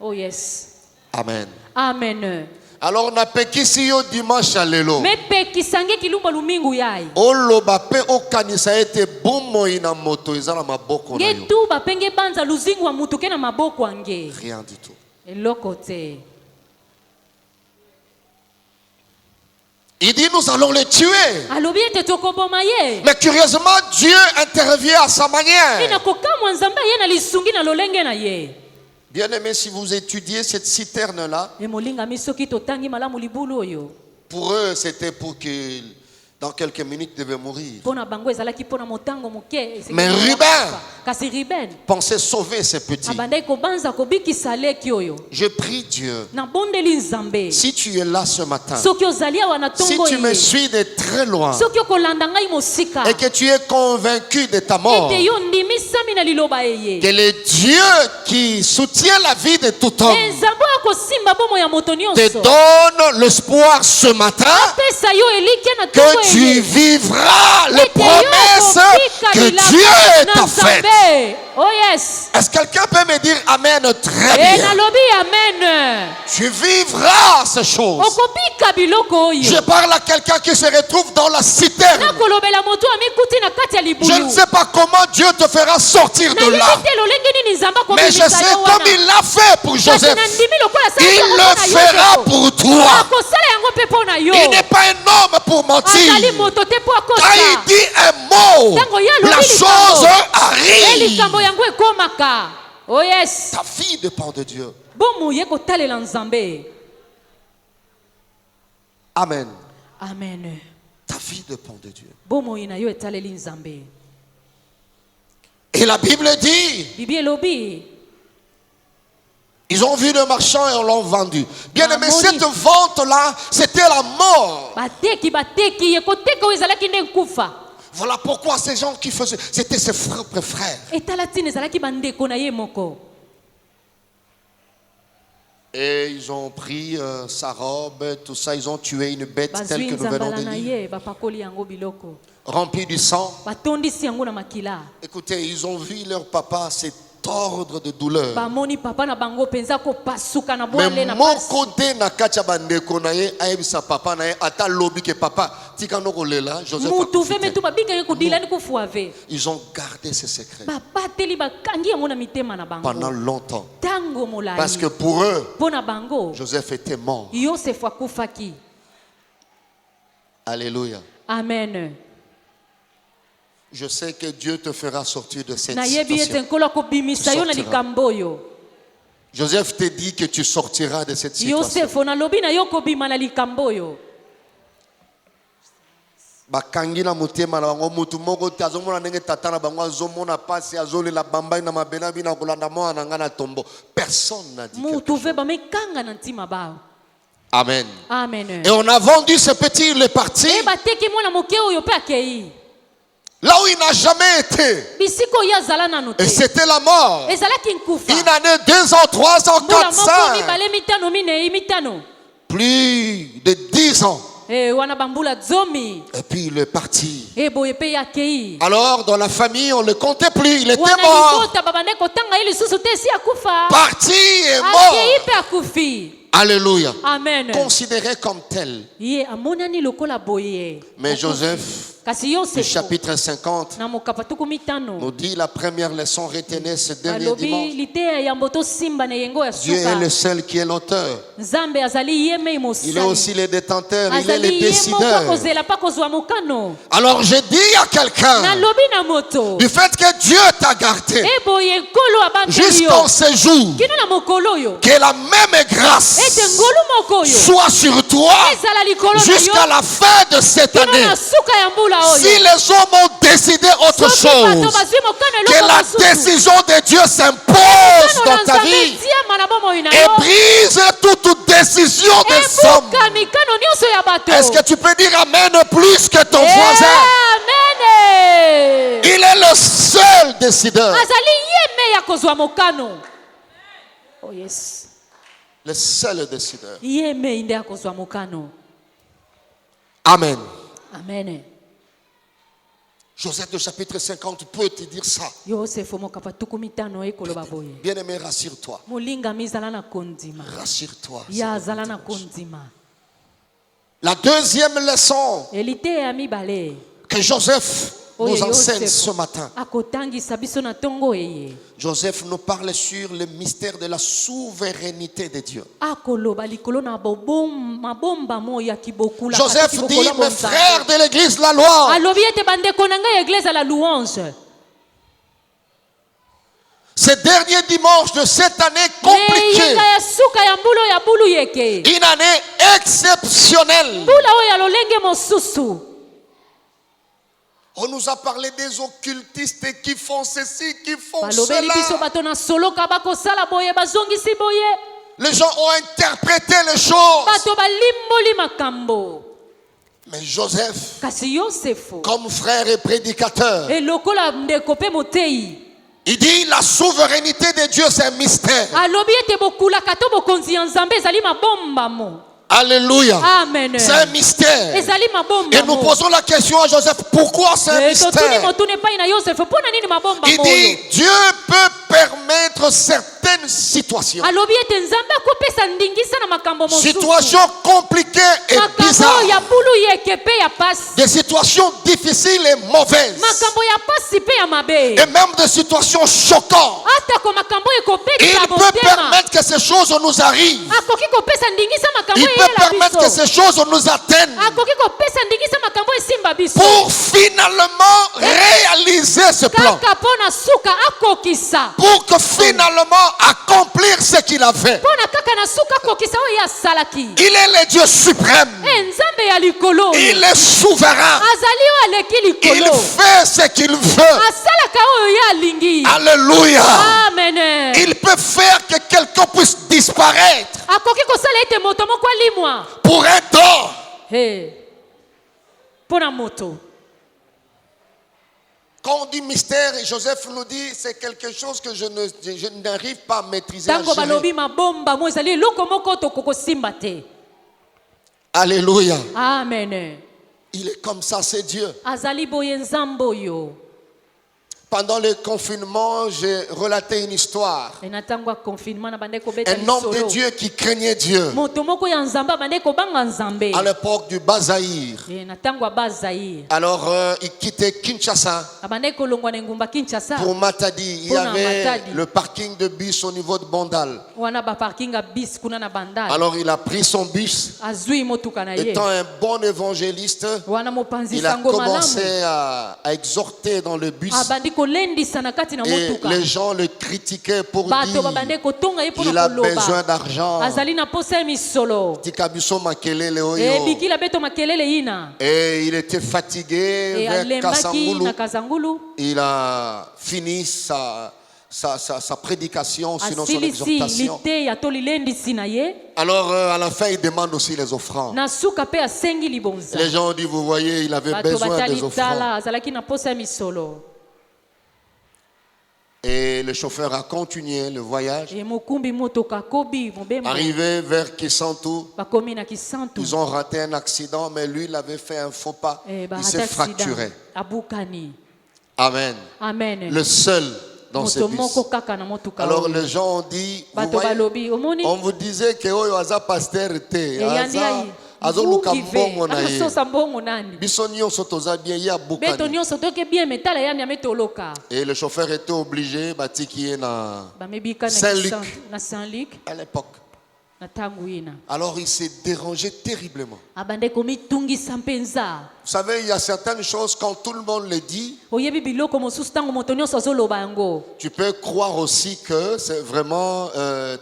Oh yes. Amen. Amen. Alors on a pekisi yo dimanche à lelo. Mepe kisange kilumba lumingu yai. Oloba pe okanisa ete bomoi na moto eza na maboko na yo. Ngetu bapenge banza luzingu wa mutu kena maboko ange. Rien du tout. Eloko te. Il dit nous allons les tuer. Alobi ete tokoboma ye. Mais curieusement, Dieu intervient à sa manière. Ina kokamwa Nzambe ye na lisungi na lolenge na ye. Bien aimé, si vous étudiez cette citerne-là, Emolinga misoki totangi malamu libulu oyo. pour eux, c'était pour que dans quelques minutes, ils devaient mourir. Pona bango ezalaki pona motango moke. Mais Ruben kasi Ruben pensait sauver ces petits. abandai kobanza kobikisa leki oyo. Je prie Dieu, Na bondeli Nzambe. si tu es là ce matin, Soki ozali awa na si tongo tu me ye. suis de très loin Soki okolanda ngai mosika. et que tu es convaincu de ta mort, Ete yo ndimisami na liloba eye. que le Dieu qui soutient la vie de tout homme Nzambe akosimba bomo ya moto te nyonso. donne l'espoir ce matin Pesa yo elike na tongo que tu eye. vivras les Ete yo promesses kofika que bilaka Dieu na t'a faites. Nzambe. Oh yes. Est-ce que quelqu'un peut me dire Amen très E bien? nalobi amen. Tu vivras ces choses. Okobika biloko Je oyo. parle à quelqu'un qui se retrouve dans la citerne. Nakolobela moto amikuti na kati ya libulu. Je ne sais pas comment Dieu te fera sortir de là. Nayebi te lolenge nini Nzambe Mais je akobimisa sais yo comme wana. il l'a fait pour Kasi Joseph. nandimi lokola asala Il yango le mpona fera Yosefu. pour toi. Akosala yango mpe mpona yo. Il n'est pas un homme pour mentir. Azali moto te mpo Quand akosa. il dit un mot, Ntango ye alobi la likambo, chose e arrive. likambo yango ekomaka. Oh yes. Ta vie dépend de Dieu. Bomu ye kotalela Nzambe. Amen. Amen. Ta vie dépend de Dieu. Bomu na yo etaleli Nzambe. Et la Bible dit, Bibi elobi. ils ont vu le marchand et on l'a vendu. Bien aimé, Amoni. cette vente-là, c'était la mort. Bateki ekoteka oyo ezalaki nde nkufa. Voilà pourquoi ces gens qui faisaient, c'était ses frères. Etala ntina ezalaki bandeko na ye moko. Et ils ont pris sa robe, tout ça, ils ont tué une bête telle Bazwi que nous venons nzambala de na lire, ye bapakoli yango biloko. remplie du sang. Batondisi yango na makila. Écoutez, ils ont vu leur papa se tordre de douleur. Bamoni papa na bango penza kopasuka na Mais bwale na mon pasi. côté na kacha bandeko na ye ayebisa papa na ye ata lobi ke papa tika noko lela Joseph Mutu ve akufite. metu babika kodila ni kufuave. Ils ont gardé ce secret Babateli bakangi yango na mitema na bango. pendant longtemps Tango molai. parce que pour eux Pona bango. Joseph était mort. Yosefu akufaki. Alléluia. Amen. Je sais que Dieu te fera sortir de cette Na yebi ete situation. nkolo akobimisa yo na Sortira. likambo oyo. Joseph te dit que tu sortiras de cette situation. Yosefu nalobi na yo kobima na likambo oyo. Bakangi na motema na bango mutu moko te azomona ndenge tata na bango azomona pasi azolela bambai na mabena bina kolanda mwana na nga na tombo. Personne n'a dit quelque Mutu ve chose. bamekanga na ntima bao. Amen. Amen. Et on a vendu ce petit, il est parti E bateki mwana moke oyo pe akei. là où il n'a jamais été. Bisiko oyo azala nanu te. Et c'était la mort. Ezalaki nkufa. Une année, 2 ans, 3 ans, Mbula 4, moko 5. mibale mitano minei mitano. Plus de 10 ans. Wana bambula zomi. Et puis il est parti. Boye pe akei. Alors dans la famille, on ne le comptait plus. Il était Wana mort. libota babande kotanga ili susu te si akufa. Parti et Akei mort. pe akufi. Alléluia. Amen. Considéré comme tel. Ye amonani lokola boye. Mais Joseph kasi du Yosefu chapitre 50 na mokapa tukumi tano nous dit la première leçon, retenez ce dernier alobi dimanche. liteya yambo tosimba na yengo ya Dieu est le suka seul qui est l'auteur. nzambe azali ye mei Il est mosali aussi le détenteur, il est azali le ye moko décideur. akozela mpa kozwa mokano Alors je dis à quelqu'un, nalobi na moto du fait que Dieu t'a gardé eboye nkolo abambeli jusqu'en yo ce jour, kino na mokolo oyo que la même grâce ete ngolu moko oyo soit sur toi ezala likolo na jusqu'à yo la fin de cette kino année. na suka ya mbula Si oyo les hommes ont décidé autre soki bato chose, bazwi mokano que eloko la mosusu décision de Dieu s'impose mokano dans na ta nzambe vie etiama na bomoi na et yo brise toute décision des hommes. ebuka mikano nyonso ya bato Est-ce que tu peux dire Amen plus que ton voisin? amen Il est le seul décideur. azali ye me ya kozwa mokano oh yes Le seul décideur. ye mei nde akozwa mokano Amen. amen Joseph de chapitre 50 peut te dire ça. yosefu mokapa tukumi tano ekoloba boye Bien-aimé, rassure-toi. molingami zala na kondima Rassure-toi. ye azala na kondima La deuxième leçon eliteya ya mibale que Joseph nous oyo enseigne Yosefu ce matin. akotangisa biso na ntongo eye Joseph nous parle sur le mystère de la souveraineté de Dieu. akoloba likolo na mabomba mo ya kibokula Joseph dit, mes frères de l'église, la loi. alobi ete bandeko na ngai eglise à la louange Ce dernier dimanche de cette année yenga compliquée, ya suka ya mbula ya bulu yeke une année exceptionnelle. mbula oyo ya lolenge mosusu On nous a parlé des occultistes qui font ceci, qui font balobeli biso cela. bato na soloka bakosala boye bazongisi boye Les gens ont interprété les choses. bato balimboli makambo Mais Joseph, kasi yosefu comme frère et prédicateur, elokola ndeko mpe motei il dit la souveraineté de Dieu, c'est un mystère. alobi ete bokulaka to bokonzi ya nzambe ezali mabombamo Alléluia. amen C'est un mystère. ezali Et nous mabombamo posons la question à Joseph, pourquoi c'est un totuni mystère? motuni epai na yosefu mpo na nini Il mabombamo dit, oyo Dieu peut permettre certaines situations. alobi ete nzambe akopesa ndingisa na makambo mosusu Situations compliquées et makambo bizarres. ya bulu yeke mpe ya pasi Des situations difficiles et mauvaises. makambo ya pasi mpe ya mabe Et même des situations choquantes. atako makambo Il ekobetisa peut motema permettre que ces choses nous arrivent. akoki kopesa ndingisa makambo Il peut eyela permettre que biso ces choses nous atteignent. akoki kopesa ndingisa makambo esimba biso Pour finalement réaliser ce plan. kaka mpo na suka akokisa Pour que finalement accomplir ce qu'il a fait. mpo na kaka na suka akokisa oyo ye asalaki Il est le Dieu suprême. nzambe ya likolo oyo Il est souverain. azali oyo aleki Il likolo fait ce qu'il veut. asalaka oyo ye alingi Alléluia. amen Il peut faire que quelqu'un puisse disparaître akoki kosala ete moto moko alimwa pour un temps. mpo na moto Quand on dit mystère, Joseph nous dit c'est quelque chose que je n'arrive pas à maîtriser. À ntango gérer. balobi mabomba mo ezali eloko moko tokokosimba te Alléluia. amen Il est comme ça, c'est Dieu. azali boye nzambe oyo Pendant le confinement, j'ai relaté une histoire. na ntango ya confinement na bandeki kobeta Un homme de lisolo Dieu qui craignait Dieu moto moko ya nzambe abandeki kobanga nzambe à l'époque du Bazaïr. na ntango ya bazair Alors, il quittait Kinshasa abandeki kolongwa na engumba kinshasa pour Matadi. Il y Pour avait Matadi. le parking de bus au niveau de Bondal. wana baparking ya bis kuna na bandali Alors, il a pris son bus. azwi motuka na ye Étant un bon évangéliste, wana mopanzi il a sango malamu commencé à exhorter dans le bus. abandi kolendisa na kati na Et motuka les gens le critiquaient pour bato dire babandeki kotonga ye il mpona a besoin koloba d'argent. azali na posa ya misolo Tikabiso makelele oyo. ebikila beto makelele ina Et il était fatigué vers alembaki Kasangulu. na kazangulu Il a fini sa prédication, sinon son asilisi exhortation. liteya to lilendisi na ye Alors, à la fin, il demande aussi les offrandes. na suka mpe asengi libonza Les gens ont dit, vous voyez, il avait bato besoin batali des offrandes. tala azalaki na posa ya misolo Et le chauffeur a continué le voyage. e mokumbi motoka akobi mobembo Arrivé vers Kisantu, bakomi na kisantu ils ont raté un accident, mais lui, il avait fait un faux pas. Il barata s'est accident fracturé. abukani Amen. amen Le seul dans ce moto bus. moko kaka na motuka Alors oyo. les gens ont dit, vous bato voyez, balobi omoni on vous disait que Oyo Aza pasteur était. Yandi ayi. azoluka Vous mbongo na vivez. ye. Amasosa mbongo nani. Biso nyonso toza bien ya Beto bukani. nyonso toke bien metala ya nyame toloka. Et le chauffeur était obligé batiki ye na Bamebika Saint-Luc na Saint-Luc à l'époque. na tanguina. Alors il s'est dérangé terriblement. Abande komi tungisa mpenza. Vous savez, il y a certaines choses, quand tout le monde le dit, Oyebi biloko mosusu tango moto nyonso azoloba yango. tu peux croire aussi que c'est vraiment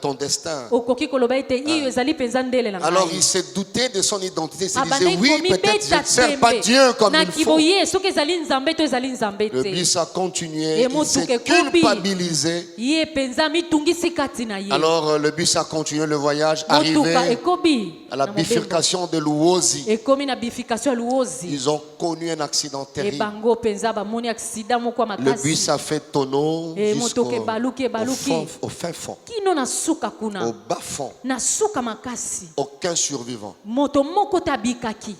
ton destin. Okoki koloba ete iyo ezali mpenza ndele na ngai. Alors il s'est douté de son identité. Il se Abande disait, oui, komi peut-être je beta ne sers pas tembe. Dieu comme Na il faut. kiboye soki ezali nzambe to ezali nzambe Le te. bus a continué, Et il s'est motuke kobi. culpabilisé. Ye mpenza mitungisi kati na ye. Alors le bus a continué le voyage, Motuka arrivé ekobi à la na mobembo. bifurcation de Luozi. Ekomi na bifurcation ya Luozi. Ils ont connu un accident terrible. Ebango penza bamoni accident moko ya Le makasi. bus a fait tonneau Et jusqu'au motoke baluki. au fin fond, Kino na suka au kuna. bas fond. Na suka makasi. Aucun survivant. Moto moko tabikaki.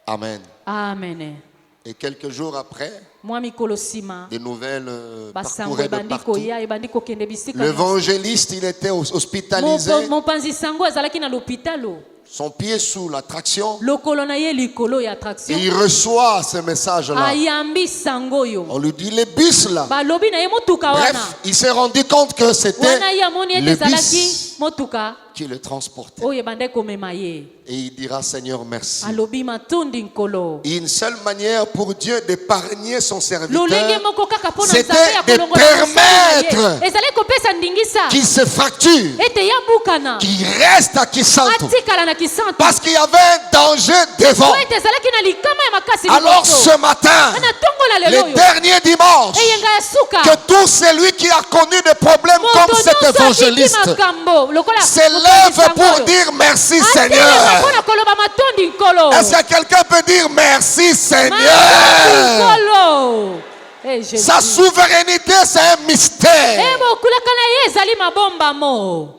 Amen. Amen. Et quelques jours après, Mwa mikolo sima. des nouvelles Basango parcouraient de ebandi partout. koya ebandi kokende bisika. L'évangéliste, il était hospitalisé. Mopanzi sango azalaki na l'hôpitalo. Son pied sous la traction. Lokolo na ye likolo ya Et attraction. il reçoit ce message-là. Ayambi sango yo. On lui dit, les bus là. Balobi na ye motuka wana. Bref, il s'est rendu compte que c'était Wana ye amoni ete le ezalaki bus motuka qui le transportait. oyo ebande komema ye. Et il dira, Seigneur, merci. Alobi matondi nkolo. Et une seule manière pour Dieu d'épargner son serviteur, Lolenge moko kaka pona c'était nzambe ya de kolongola permettre mosala na ye. Ezali kopesa ndingisa qu'il se fracture, ete ya bukana qu'il reste à Kisantu. atikala na kisantu Parce qu'il y avait un danger devant. po ete ezalaki na likama ya makasi Alors liboso. ce matin, Na ntongo na lelo le oyo dernier dimanche, eyenga ya suka que tout celui qui a connu des problèmes moto comme cet nyonso atiki évangéliste makambo lokola s'élève mokonzi pour sango oyo. dire merci Atelema Seigneur. mpona koloba matondi nkolo. Est-ce que quelqu'un peut dire merci Matondi Seigneur? nkolo. Eh, Jésus. Sa souveraineté, c'est un mystère. Eh, bokulaka na ye ezali mabombamo.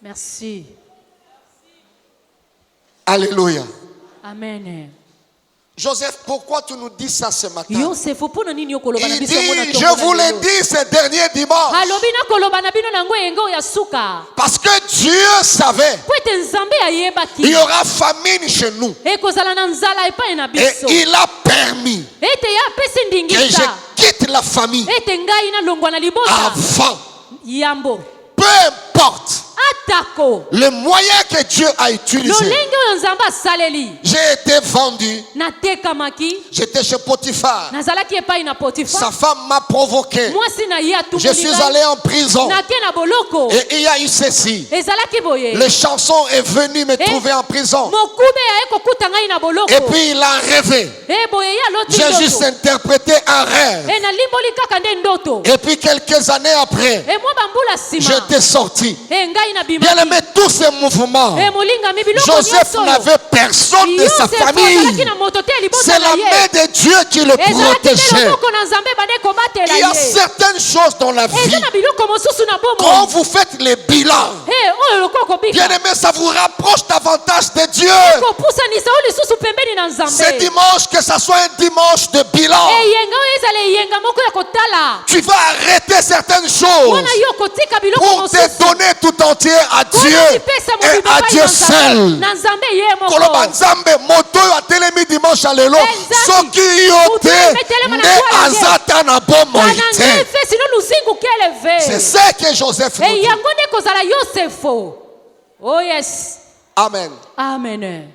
Merci. Alléluia. Amen. Joseph, pourquoi tu nous dis ça ce matin? Yosefu mpona nini okoloba na Il biso yango na dit, ntongo je na vous l'ai lelo? dit ce dernier dimanche. alobi nakoloba na bino nango eyenga oyo ya suka Parce que Dieu savait po ete nzambe il ayebaki y aura famine chez nous. ekozala na nzala epai na Et biso il a permis ete ye apesi que je ndingisa quitte la famille ete ngai nalongwa na libota avant. yambo Peu importe atako le moyen que Dieu a utilisé. lolenge oyo nzambe asaleli J'ai été vendu. natekamaki J'étais chez Potiphar. nazalaki epai na Sa potifa femme m'a provoqué. mwasi na ye Je suis allé en prison. nake na boloko Et il y a eu ceci. ezalaki boye Le chanson est venu me trouver en prison. mokube aye kokuta ngai na boloko Et puis il a rêvé. e boye ye aloti J'ai juste ndoto interprété un rêve. e nalimboli kaka nde ndoto Et puis quelques années après, e mwa bambula nsima j'étais sorti. e ngai na Bien bimaki aimé, tous ces mouvements, e molingami biloko Joseph nyonso oyo n'avait personne de sa Yosefu famille. azalaki na moto te ya libota C'est na la ye main de Dieu qui le ezalaki nde protégeait. loboko na nzambe bande kobatela Il y a ye certaines choses dans la vie. eza na biloko mosusu na Quand bomoi vous faites les bilans, e oyo lokola kobika bien aimé, ça vous rapproche davantage de Dieu. kopusanisa oyo lisusu pembeni na Ce nzambe dimanche, que ça soit un dimanche de bilan, eyenga oyo ezala eyenga moko ya kotala tu vas arrêter certaines choses wana yo kotika biloko pour te mosusu donner tout entier à Dieu kopesa et mobimba à epai Dieu na Nzambe. seul. na nzambe ye Koloba moko Nzambe moto oyo atelemi dimanche ya lelo Exact. soki yo Moto te oyo etelema na nde twala ye. aza ta na bomoi kana ngai te. fe sino luzingu keleve C'est ça que Joseph nous e dit. yango nde kozala yosefo oh yes Amen. amen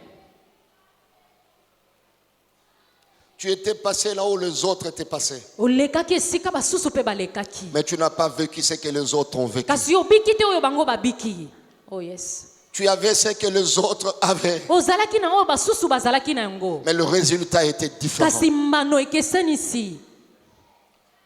Tu étais passé là où les autres étaient passés, olekaki esika basusu mpe balekaki mais tu n'as pas vécu ce que les autres ont vécu. kasi obiki te oyo bango babiki oh yes Tu avais ce que les autres avaient, ozalaki na oyo basusu bazalaki na yango mais le résultat était différent. kasi mbano ekesanisi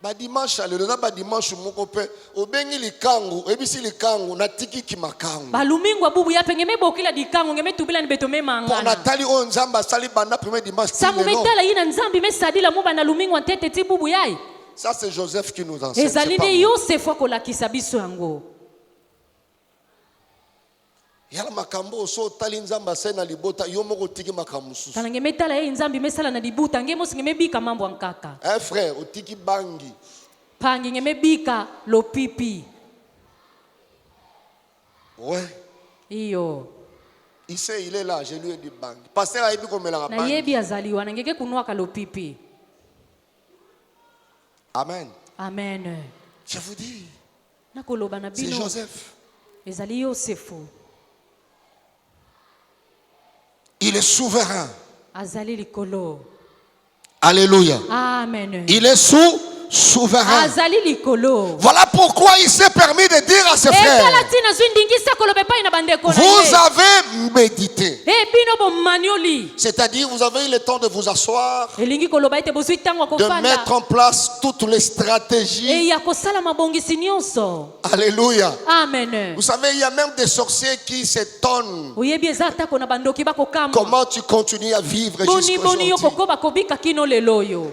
Badimanche lelo na badimanche moko pe obengi likangu ebisi likangu natikiki makangu. balumingu abubu ya penge mebokila dikango ngeme tubila ni beto Pour memangana Nathalie o nzamba sali banda premier dimanche sango lelo. metala yina nzambi mesadila muba na lumingu antete ti bubu yai Ça c'est Joseph qui nous enseigne. c'est ezali pas nde moi. yosefu akolakisa biso yango Yala makambo so tali nzamba sena libota yo moko tiki makambo susu. kana ngeme tala ye nzambi mesala na dibuta ngemo ngeme bika mambo ankaka Un frère otiki bangi. pangi ngeme bika lopipi Ouais. iyo Il sait, il est là, je lui ai dit bang. Pasteur a dit comme il a bang. nayebi azaliwa nangeke kunwaka lopipi. Amen. Amen. Je vous dis, Nakoloba na c'est bino Joseph. ezali Yosefu. Il est souverain. Azali likolo. Alléluia. Amen. Il est souverain. Azali likolo. Voilà pourquoi il s'est permis de dire à ses frères, Ekala tina zwindingisa kolobe pa ina bandeko na vous ye. avez médité. Bino bo manioli. C'est-à-dire, vous avez eu le temps de vous asseoir, Elingi koloba ete bozwi tango de kofanda. mettre en place toutes les stratégies. Ya kosala mabongisi nyonso. Alléluia. Amen. Vous savez, il y a même des sorciers qui s'étonnent. Oyebi eza atako na bandoki bakokama. Comment tu continues à vivre Boni jusqu'à boni yo aujourd'hui? kokoba kobika kino lelo yo.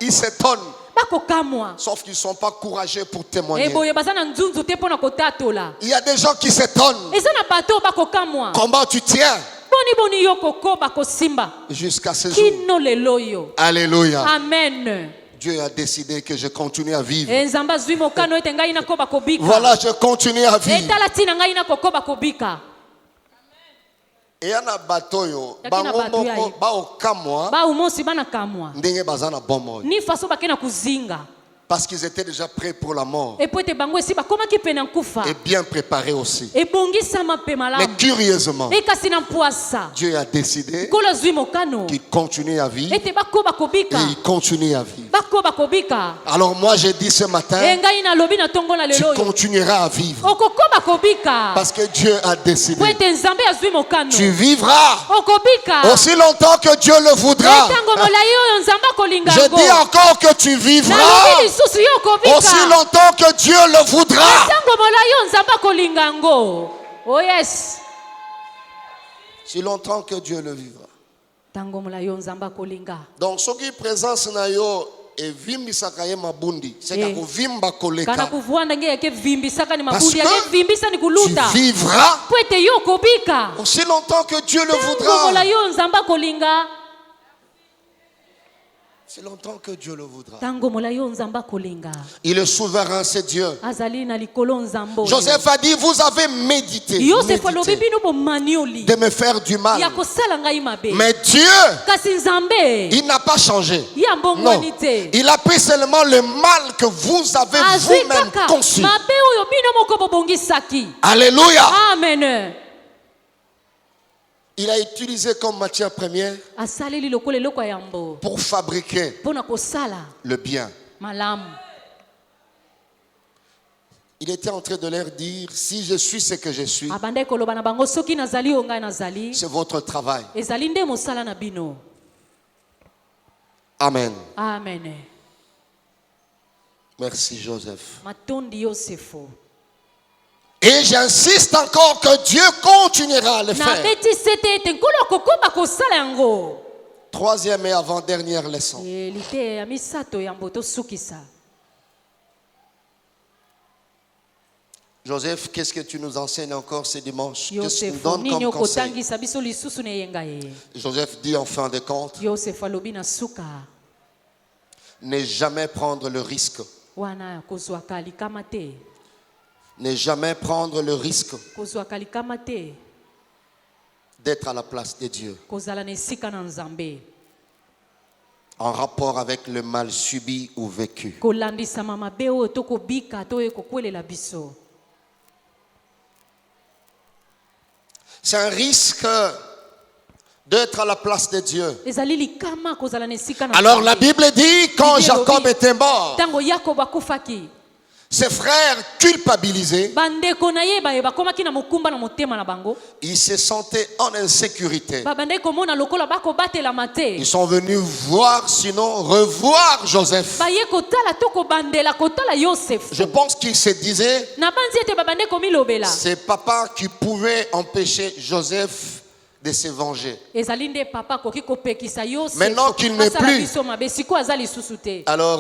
Ils s'étonnent, Bakokamwa. sauf qu'ils ne sont pas courageux pour témoigner. Boye bazana nzunzu te pona kotatola. Il y a des gens qui s'étonnent. Eza na bato bakokamwa. Comment tu tiens Boni boni yo kokoba kosimba. jusqu'à ce jour? Kino lelo yo. Alléluia. Amen. Dieu a décidé que je continue à vivre. Nzamba zwi mokano ete ngai na koba kobika. Voilà, je continue à vivre. Etala tina ngai na kokoba kobika. Et il y a un bateau, Yakina bato ya ye. Ba umosi bana kamwa. ndenge bazana bombo. Ni faso bakena kuzinga. Parce qu'ils étaient déjà prêts pour la mort. Et po ete bango esi bakomaki pena nkufa. Et bien préparés aussi. Ebongisama pe Mais malamu. curieusement, Ekasi na mpoasa. Dieu a décidé Kola zwi mokano. qu'il continue à vivre. Ete bakoba kobika. Et il continue à vivre. Bakoba kobika. Alors moi j'ai dit ce matin, Ngai na lobi na tongo na tu lelo yo. continueras à vivre. Okokoba kobika. Parce que Dieu a Po décidé. ete nzambe azwi mokano. Tu vivras Okobika. aussi longtemps que Dieu le voudra. Tango molai oyo nzambe akolinga Je yango. dis encore que tu vivras Nalobi lisusu yo okobika. aussi longtemps que Dieu le voudra. Tango molai oyo nzambe akolinga yango. Oh yes. Si longtemps que Dieu le vivra. Tango molai oyo nzambe akolinga. Donc ce qui présence na yo et vimbisaka ye mabundi, c'est Eh. que vimba Kana koleka. kuvuanda nge yake vimbisaka ni Parce mabundi yake que vimbisa ni Tu kuluta. vivras Po ete yo okobika. aussi longtemps que Dieu le Tango voudra. molai oyo nzambe akolinga. C'est longtemps que Dieu le voudra. Tango molai oyo nzambe akolinga. Il est souverain, c'est Dieu. Azali na likolo nzambe. Joseph a dit, vous avez médité, Yosef alobi médité bino bo manioli. de me faire du mal. Ya kosala ngai mabe. Mais Dieu, Kasi nzambe. il n'a pas changé. Ya Non, mbongwani te. il a pris seulement le mal que vous avez Azwi vous-même kaka conçu. mabe oyo bino moko bobongisaki. Alléluia. Amen. Il a utilisé comme matière première Asaleli lokola eloko ya yambo. pour fabriquer Pona kosala le bien. malamu. Il était en train de leur dire, si je suis ce que je suis, Abandai koloba na bango soki nazali oyo ngai nazali. c'est votre travail. Ezali nde mosala na bino. Amen. Amen. Merci Joseph. Matondi Yosefo. Et j'insiste encore que Dieu continuera à le Na faire. beti sete ete nkolo kokoba kosala yango. Troisième et avant-dernière leçon. Lite ya misato ya mboto sukisa. Joseph, qu'est-ce que tu nous enseignes encore ce dimanche? Qu'est-ce que tu nous Yosefo donnes nini comme conseil? okotangisa biso lisusu na yenga ye. Joseph dit en fin de compte, Yosefo alobi na suka. ne jamais prendre le risque. Wana kozwaka likama te. Ne jamais prendre le risque Kozwaka likama te. d'être à la place de Dieu. Kozala na esika na nzambe. En rapport avec le mal subi ou vécu. Kolandisama mabe oyo tokobika to ekokwelela biso. C'est un risque d'être à la place de Dieu. Ezali likama kozala na esika na Alors Nzambe. la Bible dit, quand Bible Jacob dit, était mort, Tango Yakobo akufaki. ses frères culpabilisés, Bandeko na ye baye bakomaki na mokumba na motema na bango. ils se sentaient en insécurité. Babandeko mona lokola bako batela mate. Ils sont venus voir, sinon revoir Joseph. Baye kotala to kobandela kotala Yosef. Je pense qu'ils se disaient, Na banzi ete babandeko milobela. c'est papa qui pouvait empêcher Joseph de se venger. Ezali nde papa koki kopekisa Yosef. Maintenant qu'il n'est Asala plus. biso mabe siko azali susu te. Alors,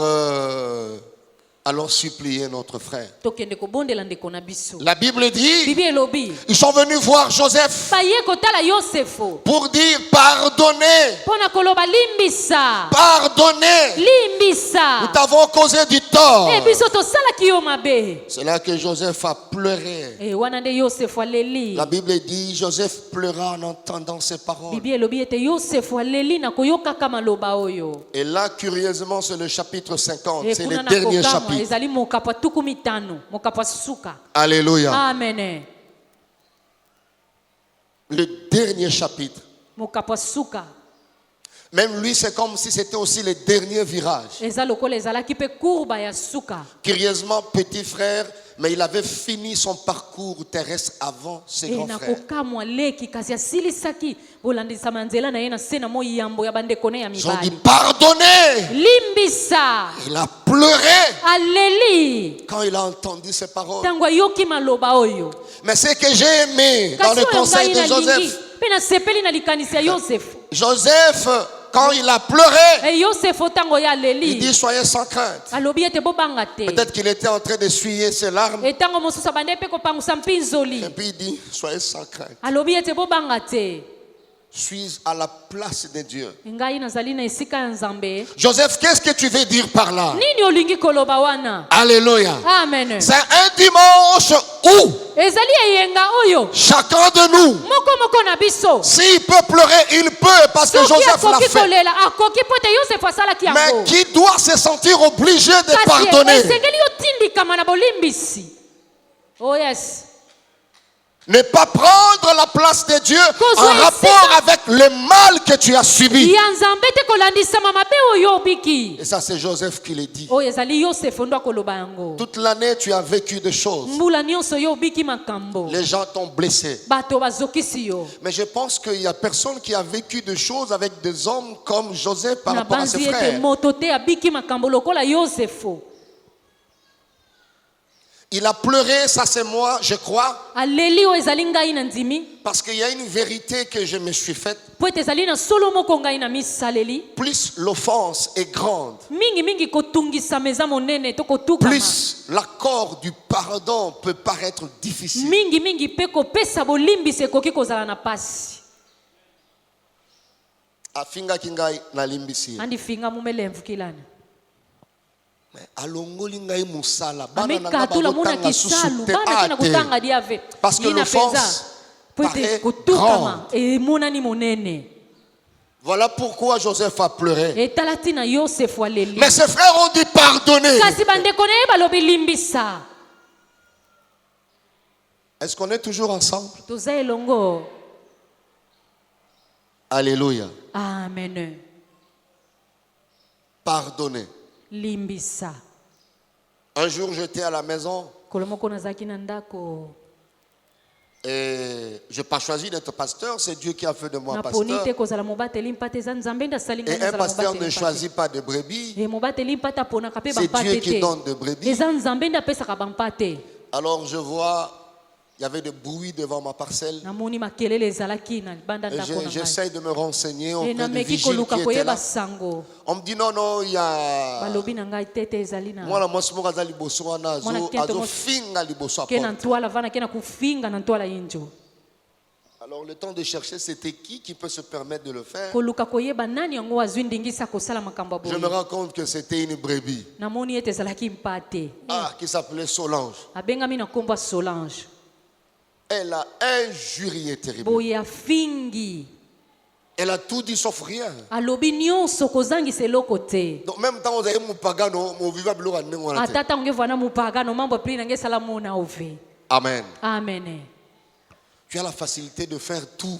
allons supplier notre frère. tokende kobondela ndeko na biso. La Bible dit, Bibi elobi ils sont venus voir Joseph baye kotala Yosefo pour dire pardonnez, mpona koloba limbisa pardonnez. limbisa Nous t'avons causé du tort. biso tosalaki yo mabe. C'est là que Joseph a pleuré. Wana nde Yosefo aleli. La Bible dit, Joseph pleura en entendant ces paroles. Bibi elobi ete Yosefo aleli na koyokaka maloba oyo. Et là, curieusement, c'est le chapitre 50. C'est le Kuna na dernier kokama, chapitre. ezali mokapwa tuku mitano mokapwa suka. Alléluia. Amen. Le dernier chapitre. Mokapwa suka. Même lui, c'est comme si c'était aussi le dernier virage. Eza lokola ezalaki pe kurba ya suka. Curieusement, petit frère, mais il avait fini son parcours terrestre avant ses grands Na frères. kokamwa leki kasi asilisaki bolandisama nzela na ye na se na mo yambo ya bandeko ne ya Ils ont dit mibali. pardonnez. Limbisa Il a pleuré aleli quand il a entendu ces paroles. tango ayoki maloba oyo. Mais ce que j'ai aimé dans le Kasi oyo conseil ngai de nalingi Joseph, mpe nasepeli na likanisi ya Yosefu. Joseph, quand il a pleuré, Yosefu tango ya il aleli dit soyez sans crainte. alobi ete bobanga te. Peut-être qu'il était en train d'essuyer ses larmes. Etango mosusu abande mpe kopangusa mpinzoli Et puis il dit soyez sans crainte. alobi ete bobanga te. Suis à la place de Dieu. Ngai nazali na esika ya Nzambe. Joseph, qu'est-ce que tu veux dire par là? Nini olingi koloba wana? Alléluia. Amen. C'est un dimanche où Ezali eyenga oyo chacun de nous, moko moko na biso s'il peut pleurer, il peut parce que soki Joseph l'a akoki fait. kolela akoki po ete Yosefu asalaki Mais yango. qui doit se sentir obligé de Kasi pardonner? esengeli yotindikama na bolimbisi. Oh yes. Ne pas prendre la place de Dieu Kozwa en esika. rapport avec le mal que tu as subi. Ya Nzambe te kolandisama mabe oyo obiki. Et ça, c'est Joseph qui le dit. Oyo ezali Yosefu ndo akoloba yango. Toute l'année, tu as vécu des choses. Mbula nyonso yo obiki makambo. Les gens t'ont blessé. Bato bazokisi yo. Mais je pense qu'il n'y a personne qui a vécu des choses avec des hommes comme Joseph par Na rapport à ses banzi ete frères. moto te abiki makambo lokola Yosefu. Il a pleuré, ça c'est moi, je crois, Aleli oyo ezali ngai na ndimi. parce qu'il y a une vérité que je me suis faite. Po ete ezali na solo moko ngai na misaleli. Plus l'offense est grande, Mingi mingi kotungisama eza monene to kotukama. plus l'accord du pardon peut paraître difficile. Mingi mingi pe kopesa bolimbisi ekoki kozala na pasi. Afinga kingai na limbisi. Andi finga mumelemvu kilana. Alongoli ngai musala. Bana na Amekatula muna balotanga kisalu susu te bana kina ate. kutanga diave. Parce que Ina l'offense penza. Po ete paraît kotukama e monani monene. Voilà pourquoi Joseph a pleuré. Etalati na Yosefu aleli. Mais ses frères ont dit pardonner. Kasi bandeko na ye balobi limbisa. Est-ce qu'on est toujours ensemble? Toza elongo. Alléluia. Amen. Pardonner. Limbisa. Un jour, j'étais à la maison Kolomoko nazaki na ndako. et je n'ai pas choisi d'être pasteur. C'est Dieu qui a fait de moi Naponi pasteur. te kozala mobateli mpate eza Nzambe ndasali ngai Et un nazala pasteur ne mobateli mpate. choisit pas de brebis. E mobateli mpate aponaka pe C'est Dieu bampate qui te. donne de brebis. Eza Nzambe nde apesaka bampate. Alors je vois, il y avait des bruits devant ma parcelle. Namoni makelele ezalaki na libanda Et ndako na ngai. j'essaie de me renseigner E auprès du nameki vigile koluka qui était koyeba là. sango. On me dit non, non, il y a... Balobi na ngai tete ezali na. Mwana mwasi moko aza liboso wana Mwana kento moko- azofinga liboso ya Ke na porte. ntwala vana ke na kufinga na ntwala injo. Alors le temps de chercher c'était qui peut se permettre de le faire. Koluka koyeba nani yango azwi ndingisa kosala makambo ya Je me boye. rends compte que c'était une brebis. Namoni ete ezalaki mpate. Qui s'appelait Solange. Abengami na kombo ya Solange. Elle a injurié terriblement. Boye afingi. Elle a tout dit sauf rien. Alobi nyonso kozangisa eloko te. Donc même temps vous avez mon pagano, mon vivable lora ndenge wana te. Ata ntango evana mopagano mambo pli nange esala mona ove. Amen. Amen. Tu as la facilité de faire tout.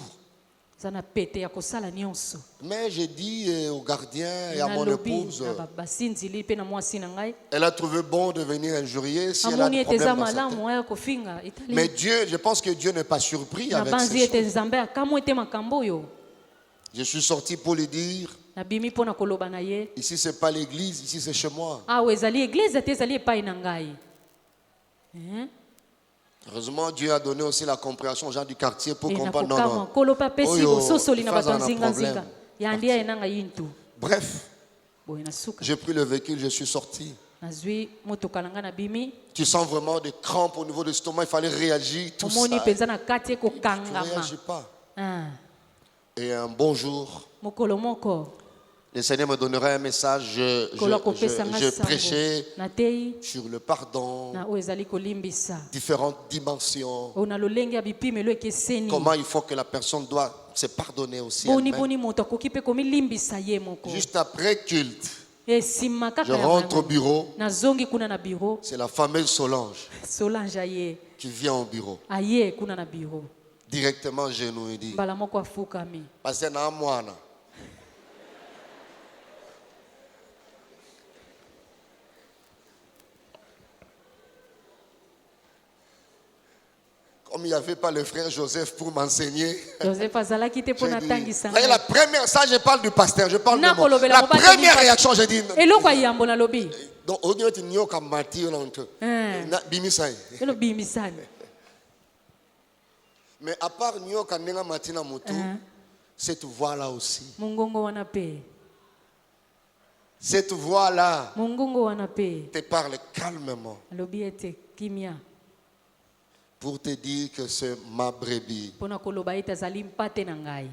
Eza na pete ya kosala nyonso. Mais j'ai dit au gardien et à mon Nalobi épouse, na basinzili mpe na mwasi na ngai. elle a trouvé bon de venir injurier si elle a Amoni des ete eza problèmes dans sa tête. malamu aya kofinga Mais etali. Dieu, je pense que Dieu n'est pas surpris Na avec banzi ces ete choses. Nzambe akamwa ete makambo oyo. Je suis sorti pour lui dire, Nabimi mpo na koloba na ye. ici c'est pas l'église, ici c'est chez moi. Awa ezali eglize te ezali epai na ngai. Heureusement, Dieu a donné aussi la compréhension aux gens du quartier pour E na comprendre. Non, kokama non. kolo mpe apesi Oyo, bososoli na bato ya faza na nzinga-nzinga. problème. Yandia enanga yintu. Bref, Boye na suka. j'ai pris le véhicule, je suis sorti. nazwi motoka na nga na bimi Tu sens vraiment des crampes au niveau de l'estomac, il fallait réagir, tout ça. omoni mpenza na kati Tu ne ekokangama réagis pas. Ah, Et un bon jour, mokolo moko le Seigneur me donnerait un message. kolo akopesa nga Je sango prêchais natei sur le pardon, na oyo ezali kolimbisa différentes dimensions. oyo na lolenge ya bipimelo ekeseni Comment il faut que la personne doit se pardonner aussi. boni elle-même. boni moto akoki mpe komilimbisa ye moko Juste après culte, esima je kaka ya rentre au bango. bureau. nazongi kuna na biro C'est la fameuse Solange solange aye qui vient au bureau. aye kuna na biro Directement genou et dit mbala moko afukami Pasteur na mwana. Comme il n'y avait pas le frère Joseph pour m'enseigner. joseph azalaki te mpo J'ai dit, natangisa voyez, la première, ça je parle du pasteur, je parle de moi. Nakolobela La mobali première ni- réaction, j'ai dit, eloko ya yambo nalobi donc on dirait que nyoka mati on entre. Bimisai. elo bimisani Mais à part nyoka nenga mati na mutu, cette voix là aussi. mongongo wana pe Cette voix là mongongo wana pe te parle calmement alobi ete kimia pour te dire que c'est ma brebis. mpona koloba ete azali mpate na ngai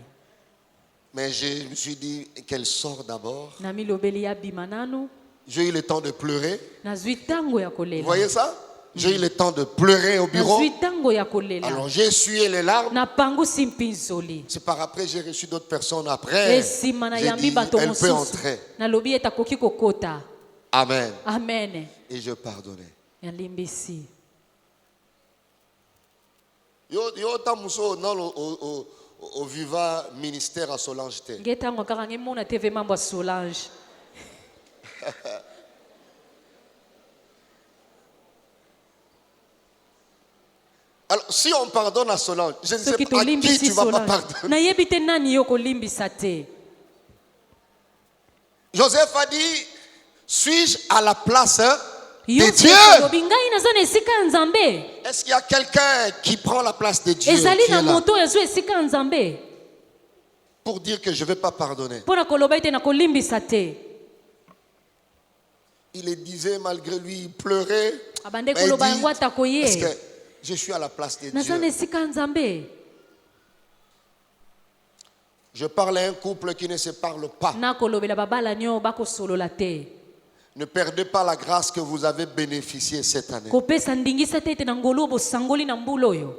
Mais je me suis dit qu'elle sort d'abord. namilobeli abima nanu J'ai eu le temps de pleurer. nazwi ntango ya Vous kolela voyez ça? J'ai eu le temps de pleurer au bureau. nazwi ntango ya kolela Alors j'ai essuyé les larmes. napangusi mpinzoli C'est par après j'ai reçu d'autres personnes après. esima J'ai nayambi dit, bato elle peut mosusu entrer. nalobi ete akoki kokota Amen. amen Et je pardonnais. yalimbisi Yo tamuso non au Viva ministère à Solange te. nge ntango kaka nge mona te ve mambo ya solange Alors si on pardonne à Solange, je ne sais soki pas à qui tolimbisi tu vas pas solange pardonner. nayebi te nani yo kolimbisa te Joseph a dit, suis-je à la place de Yosefu Dieu? alobi ngai naza na esika ya nzambe Est-ce qu'il y a quelqu'un qui prend la place de Dieu ezali qui na est là, moto oyo azwi esika ya nzambe pour dire que je ne vais pas pardonner? mpo na koloba ete na kolimbisa te Il le disait malgré lui, il pleurait. abande Mais il koloba dit, yango atako est-ce ye que je suis à la place de naza na Dieu? esika ya nzambe Je parle à un couple qui ne se parle pas. nakolobela babalani oyo bakosolola te Ne perdez pas la grâce que vous avez bénéficiée cette année. kopesa ndingisa te ete na ngolu oyo bosangoli na mbula oyo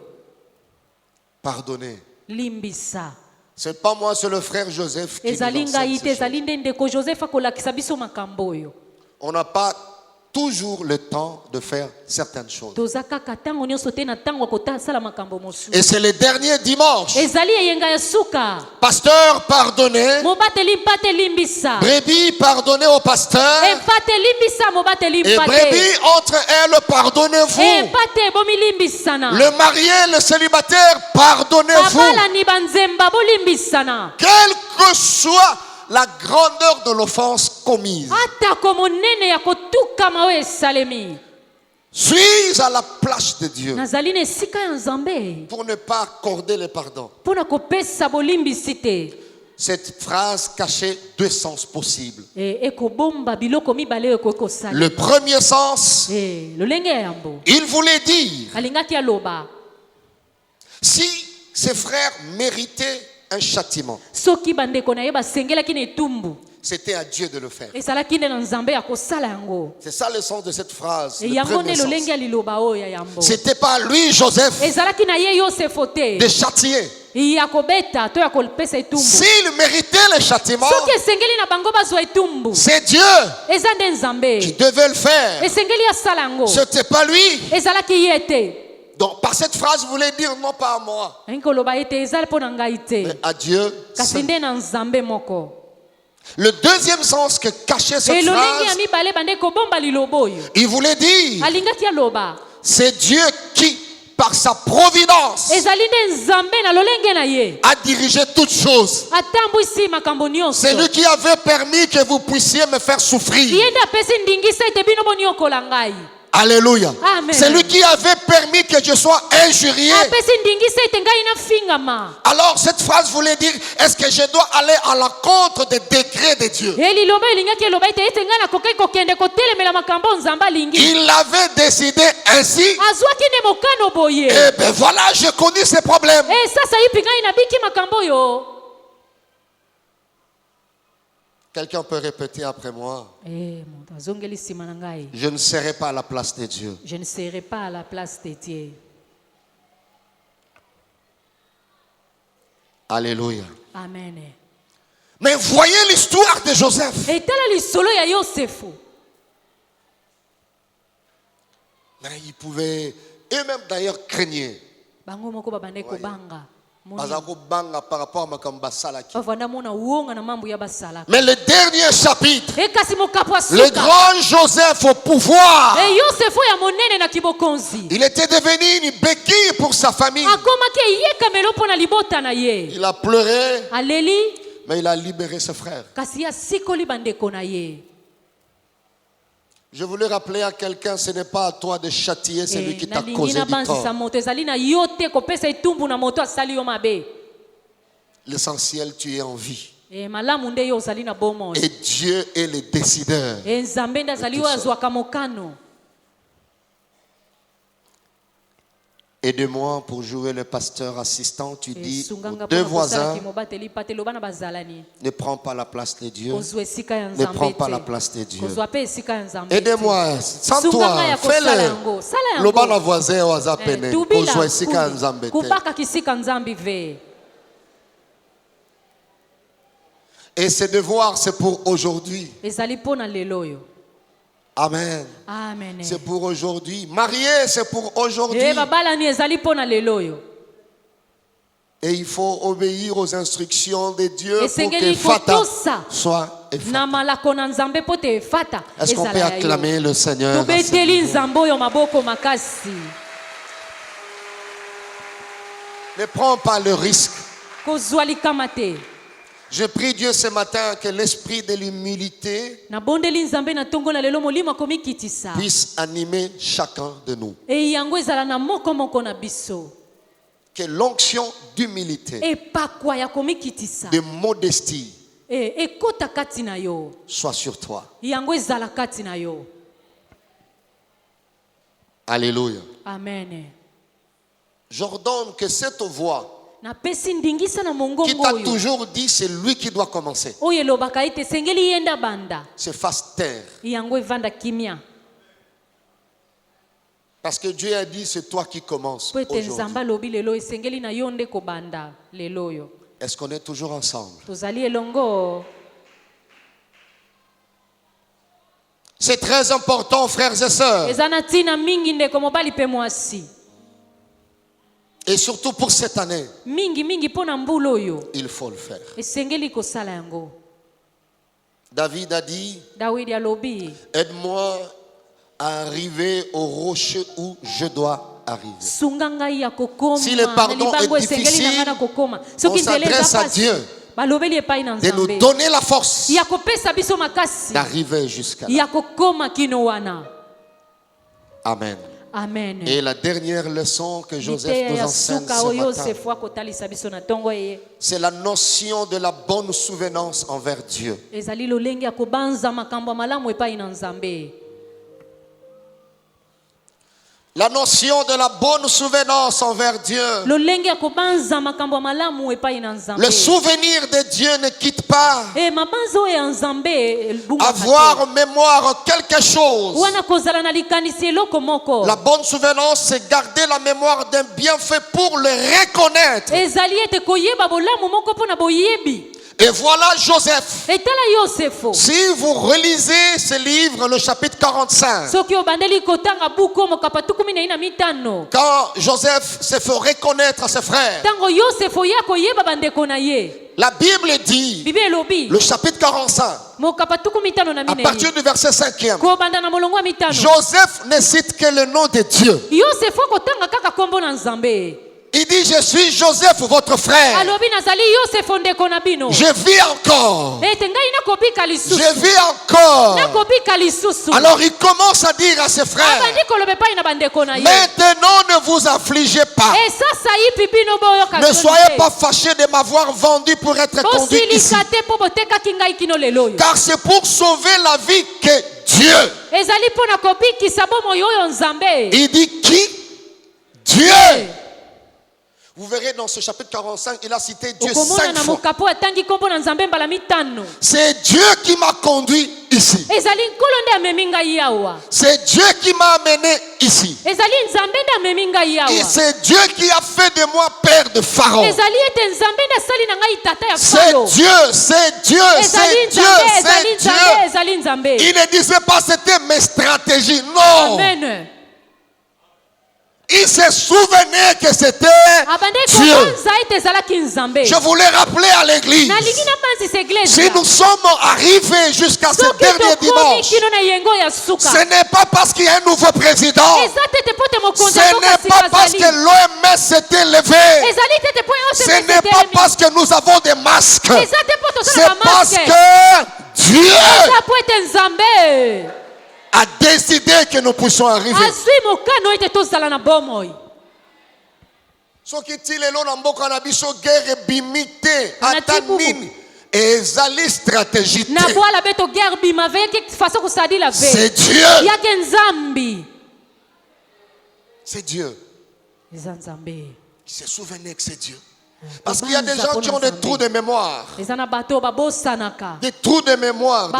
Pardonnez. limbisa C'est pas moi, c'est le frère Joseph qui nous ezali enseigne ngai ces te choses. ezali nde ndeko joseph akolakisa biso makambo oyo On n'a pas toujours le temps de faire certaines choses. toza kaka ntango nyonso te na ntango ya kosala makambo mosusu Et c'est le dernier dimanche. ezali eyenga ya suka Pasteur, pardonnez. mobateli mpate limbisa Brebis, pardonnez au pasteur. empate limbisa mobateli Et mpate brebis, entre elles, pardonnez-vous. empate bomilimbisana Le marié, le célibataire, pardonnez-vous. babalani banzemba bolimbisana Quelle que soit la grandeur de l'offense commise. atako monene ya kotukama oyo esalemi Suis à la place de Dieu nazali na esika ya nzambe pour ne pas accorder le pardon. mpo na kopesa bolimbisi te Cette phrase cachait deux sens possibles. ekobomba biloko mibale oyo ekoki kosala Le premier sens, lolenge ya yambo il voulait dire, alingaki aloba si ses frères méritaient un châtiment, soki bandeko na ye basengelaki na etumbu c'était à Dieu de le faire. ezalaki nde na nzambe ya kosala yango C'est ça le sens de cette phrase. Le yango premier nde sens. lolenge ya liloba oyo ya yambo C'était pas à lui, Joseph, ezalaki na ye yosefo te de châtier. ya kobeta to ya kopesa etumbu S'il méritait le châtiment, soki esengeli na bango bazwa etumbu c'est Dieu eza nde nzambe qui devait le faire. esengeli asala yango C'était pas lui. ezalaki ye te Donc, par cette phrase, vous voulez dire non pas à moi, alingi koloba ete eza mpo na ngai te mais à Dieu. kasi seul. nde na nzambe moko Le deuxième sens que cachait cette elolenge ya phrase, mibale bande kobomba liloba oyo il voulait dire, alingaki aloba c'est Dieu qui, par sa providence, ezali nde nzambe na lolenge na ye a dirigé toutes choses. atambwisi makambo nyonso C'est lui qui avait permis que vous puissiez me faire souffrir. ye nde apesi ndingisa ete bino boniokola ngai Alléluia. Amen. C'est lui qui avait permis que je sois injurié. apesi ndingisa ete ngai nafingama Alors cette phrase voulait dire, est-ce que je dois aller à l'encontre des décrets de Dieu. eliloba elingaki eloba ete ete ngai nakoki kokende kotelemela makambo nzambe alingi. Il avait décidé ainsi. azwaki nde mokano boye. Et ben voilà, je connais ces problèmes. sasa yipi ngai nabiki makambo oyo. Quelqu'un peut répéter après moi. moto azongeli nsima na ngai. Je ne serai pas à la place de Dieu. Je ne serai pas à la place de Dieu. Alléluia. Amen. Mais voyez l'histoire de Joseph. etala lisolo ya yosefu. Mais il pouvait, et même d'ailleurs craigner. bango moko babande kobanga. Banga par rapport à Makamba Salaki. bavanda mona uonga na mambo ya basalaka. Mais le dernier chapitre, kasi mokapo ya le suka. grand Joseph au pouvoir, yosefu ya monene na kibokonzi. il était devenu une béquille pour sa famille. akomaki eyekamelo mpo na libota na ye. Il a pleuré, aleli mais il a libéré ses frères. kasi asikoli bandeko na ye. Je voulais rappeler à quelqu'un, ce n'est pas à toi de châtier celui qui t'a causé du tort. moto ezali na yo te kopesa etumbu na moto asali yo mabe. L'essentiel, tu es en vie. malamu nde yo ozali na bomoi. Et Dieu est le décideur. nzambe nde azali oyo azwaka mokano. Aide-moi pour jouer le pasteur assistant. Tu dis aux deux voisins, ne prends pas la place de Dieu. Ne prends pas la place de Dieu. Aidez-moi, sans toi, fais-le. Le bon voisin au Azapene, pour Sika Nzambete. Et ce devoir, c'est pour aujourd'hui. Amen. Amen. C'est pour aujourd'hui. Marié, c'est pour aujourd'hui. Et il faut obéir aux instructions de Dieu pour que Fata soit effacée. Est-ce qu'on peut acclamer le Seigneur? Ne prends pas le risque. Je prie Dieu ce matin que l'esprit de l'humilité puisse animer chacun de nous. Que l'onction d'humilité, de modestie, soit sur toi. Alléluia. Amen. J'ordonne que cette voix qui t'a toujours dit c'est lui qui doit commencer se fasse taire. Parce que Dieu a dit c'est toi qui commences aujourd'hui. Est-ce qu'on est toujours ensemble? C'est très important, frères et sœurs. Et surtout pour cette année, il faut le faire. David a dit, aide-moi à arriver au rocher où je dois arriver. Si le pardon est difficile, on s'adresse à Dieu de nous donner la force d'arriver jusqu'à là. Amen. Amen. Et la dernière leçon que Joseph nous enseigne ce matin, c'est la notion de la bonne souvenance envers Dieu. La notion de la bonne souvenance envers Dieu. Le souvenir de Dieu ne quitte pas. Avoir en mémoire quelque chose. La bonne souvenance, c'est garder la mémoire d'un bienfait pour le reconnaître. Et voilà Joseph. Si vous relisez ce livre, le chapitre 45, quand Joseph se fait reconnaître à ses frères, la Bible dit, le chapitre 45, à partir du verset 5e, Joseph ne cite que le nom de Dieu. Il dit, je suis Joseph, votre frère. alobi nazali Yosefo ndeko na bino. Je vis encore. Ete ngai nakobika lisusu. Je vis encore. Nakobika lisusu. Alors il commence à dire à ses frères, abandi koloba epai na bandeko na ye. maintenant ne vous affligez pas. Esasa yipi bino boyoka Ne soyez pas fâchés de m'avoir vendu pour être conduit ici. bosilika te po botekaki ngai kino lelo oyo. Car c'est pour sauver la vie que Dieu. ezali mpo na kobikisa bomoi oyo nzambe. Il dit qui? Dieu. Vous verrez dans ce chapitre 45, il a cité Dieu 5 fois. C'est Dieu qui m'a conduit ici. C'est Dieu qui m'a amené ici. Et c'est Dieu qui a fait de moi père de Pharaon. C'est Dieu, c'est Dieu, c'est Dieu, c'est Dieu. Il ne disait pas c'était mes stratégies, non. Amen. Il se souvenait que c'était Dieu. Je voulais rappeler à l'église, si nous sommes arrivés jusqu'à ce dernier dimanche, ce n'est pas parce qu'il y a un nouveau président, ce n'est pas parce que l'OMS s'est élevé, ce n'est pas parce que nous avons des masques, c'est parce que Dieu a décidé que nous puissions arriver. Ce qui est le mboka na biso guerre bimité atanini ezali stratégie. C'est Dieu. C'est Dieu. Qui se souvenait que c'estEu. Parce qu'il y a des gens qui ont des trous de mémoire. Des trous de mémoire.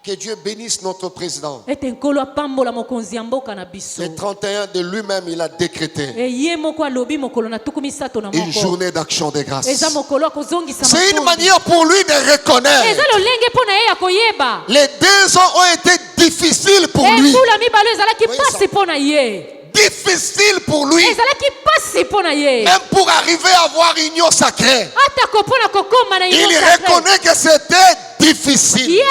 Que Dieu bénisse notre président. Le 31 de lui-même, il a décrété une journée d'action de grâce. C'est une manière pour lui de reconnaître. Les 2 ans ont été difficiles pour lui. Difficile pour lui, même pour arriver à avoir une union sacrée. Il reconnaît que c'était difficile.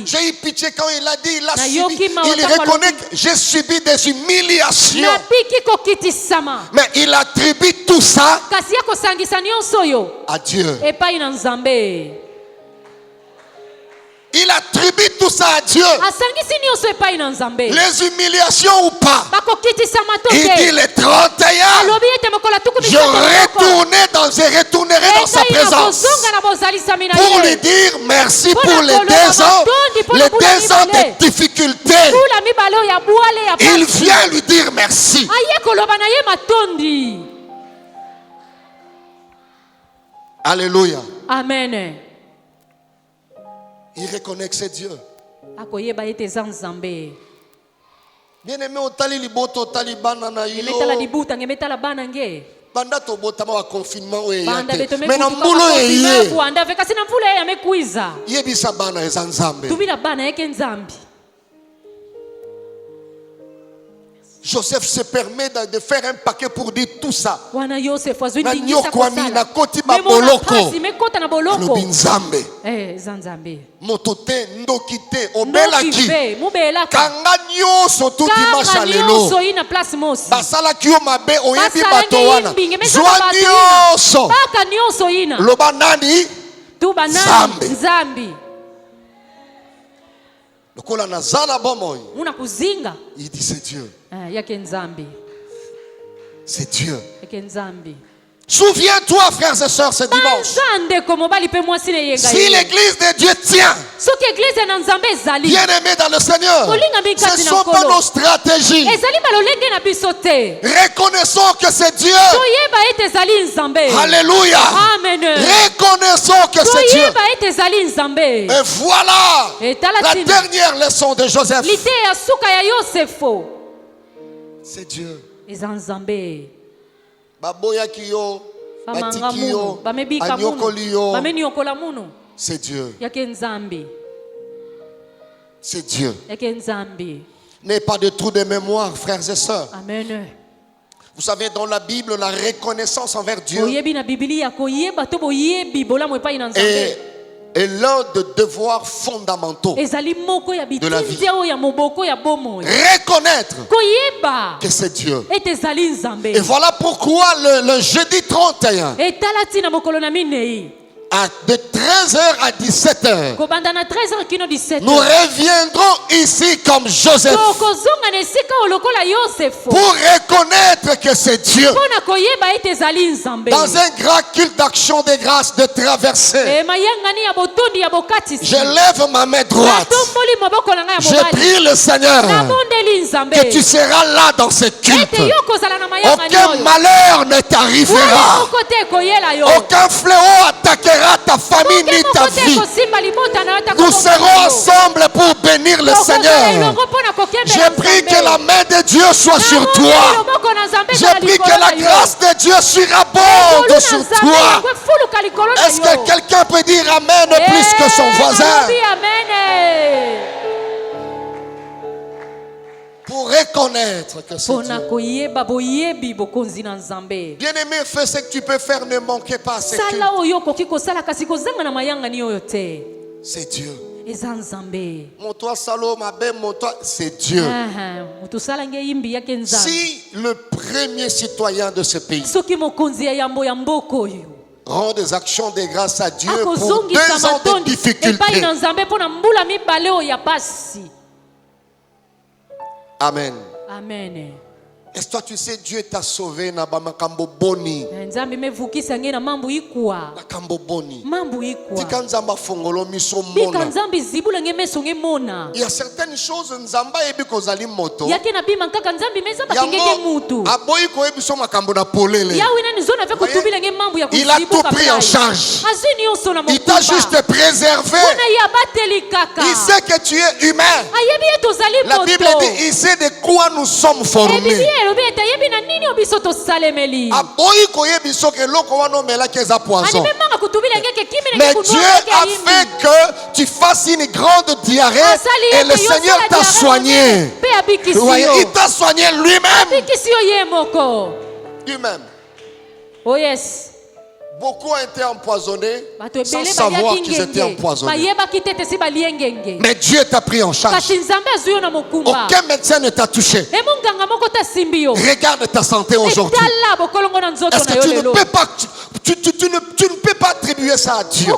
J'ai eu pitié quand il a dit, il a subi. Il reconnaît que j'ai subi des humiliations. Mais il attribue tout ça à Dieu. Il attribue tout ça à Dieu. Les humiliations ou pas. Il dit le 31, je retournerai dans sa présence pour lui dire merci pour les 2 ans, les 2 ans de difficultés. Il vient lui dire merci. Alléluia. Amen. Il reconnaît que c'est Dieu. Bien-aimé, otali liboto otali bana na yo. Banda to botama wa confinement oye yate. Mais na mbulo ye. Yebisa bana eza nzambe. Joseph se permet de faire un paquet pour dire tout ça. Na nyokwami na koti ba boloko. Lobi nzambe. Motote ndokite obelaki. Kanga nyoso tout dimanche lelo. Basala kyo mabe oyebi bato wana. Zwa nyoso. Loba nani? Nzambe. Lokola nazala bomoy. Il dit c'est Dieu. C'est Dieu. Souviens-toi, frères et sœurs, ce dimanche. Si l'église de Dieu tient, bien-aimés dans le Seigneur, ce ne sont pas nos stratégies. Reconnaissons que c'est Dieu. Alléluia. Reconnaissons que c'est Dieu. Et voilà la dernière leçon de Joseph. C'est Dieu. Baboyaki yo, batiki yo, anyokoli yo. C'est Dieu. C'est Dieu. N'ayez pas de trou de mémoire, frères et sœurs. Amen. Vous savez, dans la Bible, la reconnaissance envers Dieu est est l'un des devoirs fondamentaux. ezali moko ya de la vie. bitinzi oyo ya moboko ya bomoi. Reconnaître koyeba que c'est Dieu. ete ezali nzambe. Et voilà pourquoi le jeudi 31, etala ntina mokolo na minei de 13h à 17h, kobanda na 13h kino 17h nous reviendrons ici comme Joseph tokozonga na esika oyo lokola yosefo pour reconnaître que c'est Dieu. mpo na koyeba ete ezali nzambe. Dans un grand culte d'action de grâce de traversée, mayangani ya botondi ya bokatisi je lève ma main droite. natomboli maboko na ngai ya Je mobali prie le Seigneur nabondeli nzambe que tu seras là dans ce culte. ete yo kozala na mayangani Aucun oyo malheur ne wala t'arrivera. moko te ekoyela yo Aucun fléau attaquera ta famille ni ta vie. Nous serons ensemble pour bénir le Seigneur. Je prie que la main de Dieu soit sur toi. Je prie que la grâce de Dieu surabonde sur toi. Est-ce que quelqu'un peut dire Amen plus que son voisin? Pour reconnaître que c'est Dieu. Bien-aimé, fais ce que tu peux faire, ne manquez pas à ce culte. C'est Dieu. Mon toi Salom, mon toi, c'est Dieu. Si le premier citoyen de ce pays rend des actions de grâce à Dieu pour 2 ans de difficultés. Amen. Amen. Est-ce que toi tu sais Dieu t'a sauvé na bamakambo boni. Makambo boni. Tika nzamba fongolo miso mona. Il y a certaines choses nzamba ebi kozali moto. Yango aboyi ko ebiso makambo na polele. Il a tout pris en charge. Il t'a juste préservé. Il sait que tu es humain. La Bible dit il sait de quoi nous sommes formés. Aboyi koyebiso ke loko wana omela ke za poison. Mais Dieu a fait que tu fasses une grande diarrhée et le Seigneur t'a soigné. Il t'a soigné lui-même. Lui-même. Oh yes. Beaucoup ont été empoisonnés sans savoir qu'ils étaient empoisonnés. Mais Dieu t'a pris en charge. Aucun médecin ne t'a touché. Regarde ta santé aujourd'hui. Est-ce que tu ne peux pas, tu ne peux pas attribuer ça à Dieu?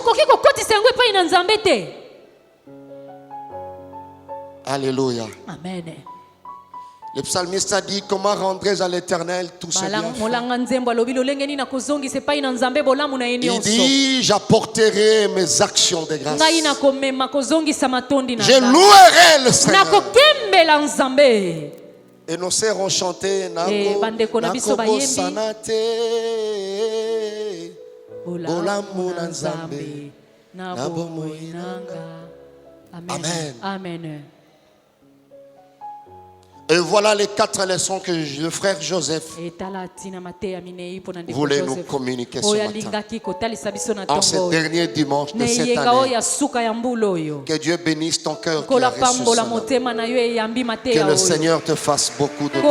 Alléluia. Amen. Le psalmiste a dit comment rendrais-je à l'Éternel tous ses bienfaits. Il dit j'apporterai mes actions de grâce. Je louerai le Seigneur. Et nos sœurs ont chanté Nako Sanate Bolamu Nzambe Nabomoyi Nanga. Amen. Amen. Et voilà les 4 leçons que le frère Joseph voulait nous communiquer ce matin. En ce dernier dimanche de cette année. Que Dieu bénisse ton cœur qui a reçu cela. Que le Seigneur te fasse beaucoup de bien.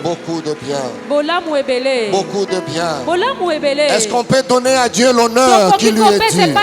Beaucoup de bien. Beaucoup de bien. Est-ce qu'on peut donner à Dieu l'honneur qui lui est dû?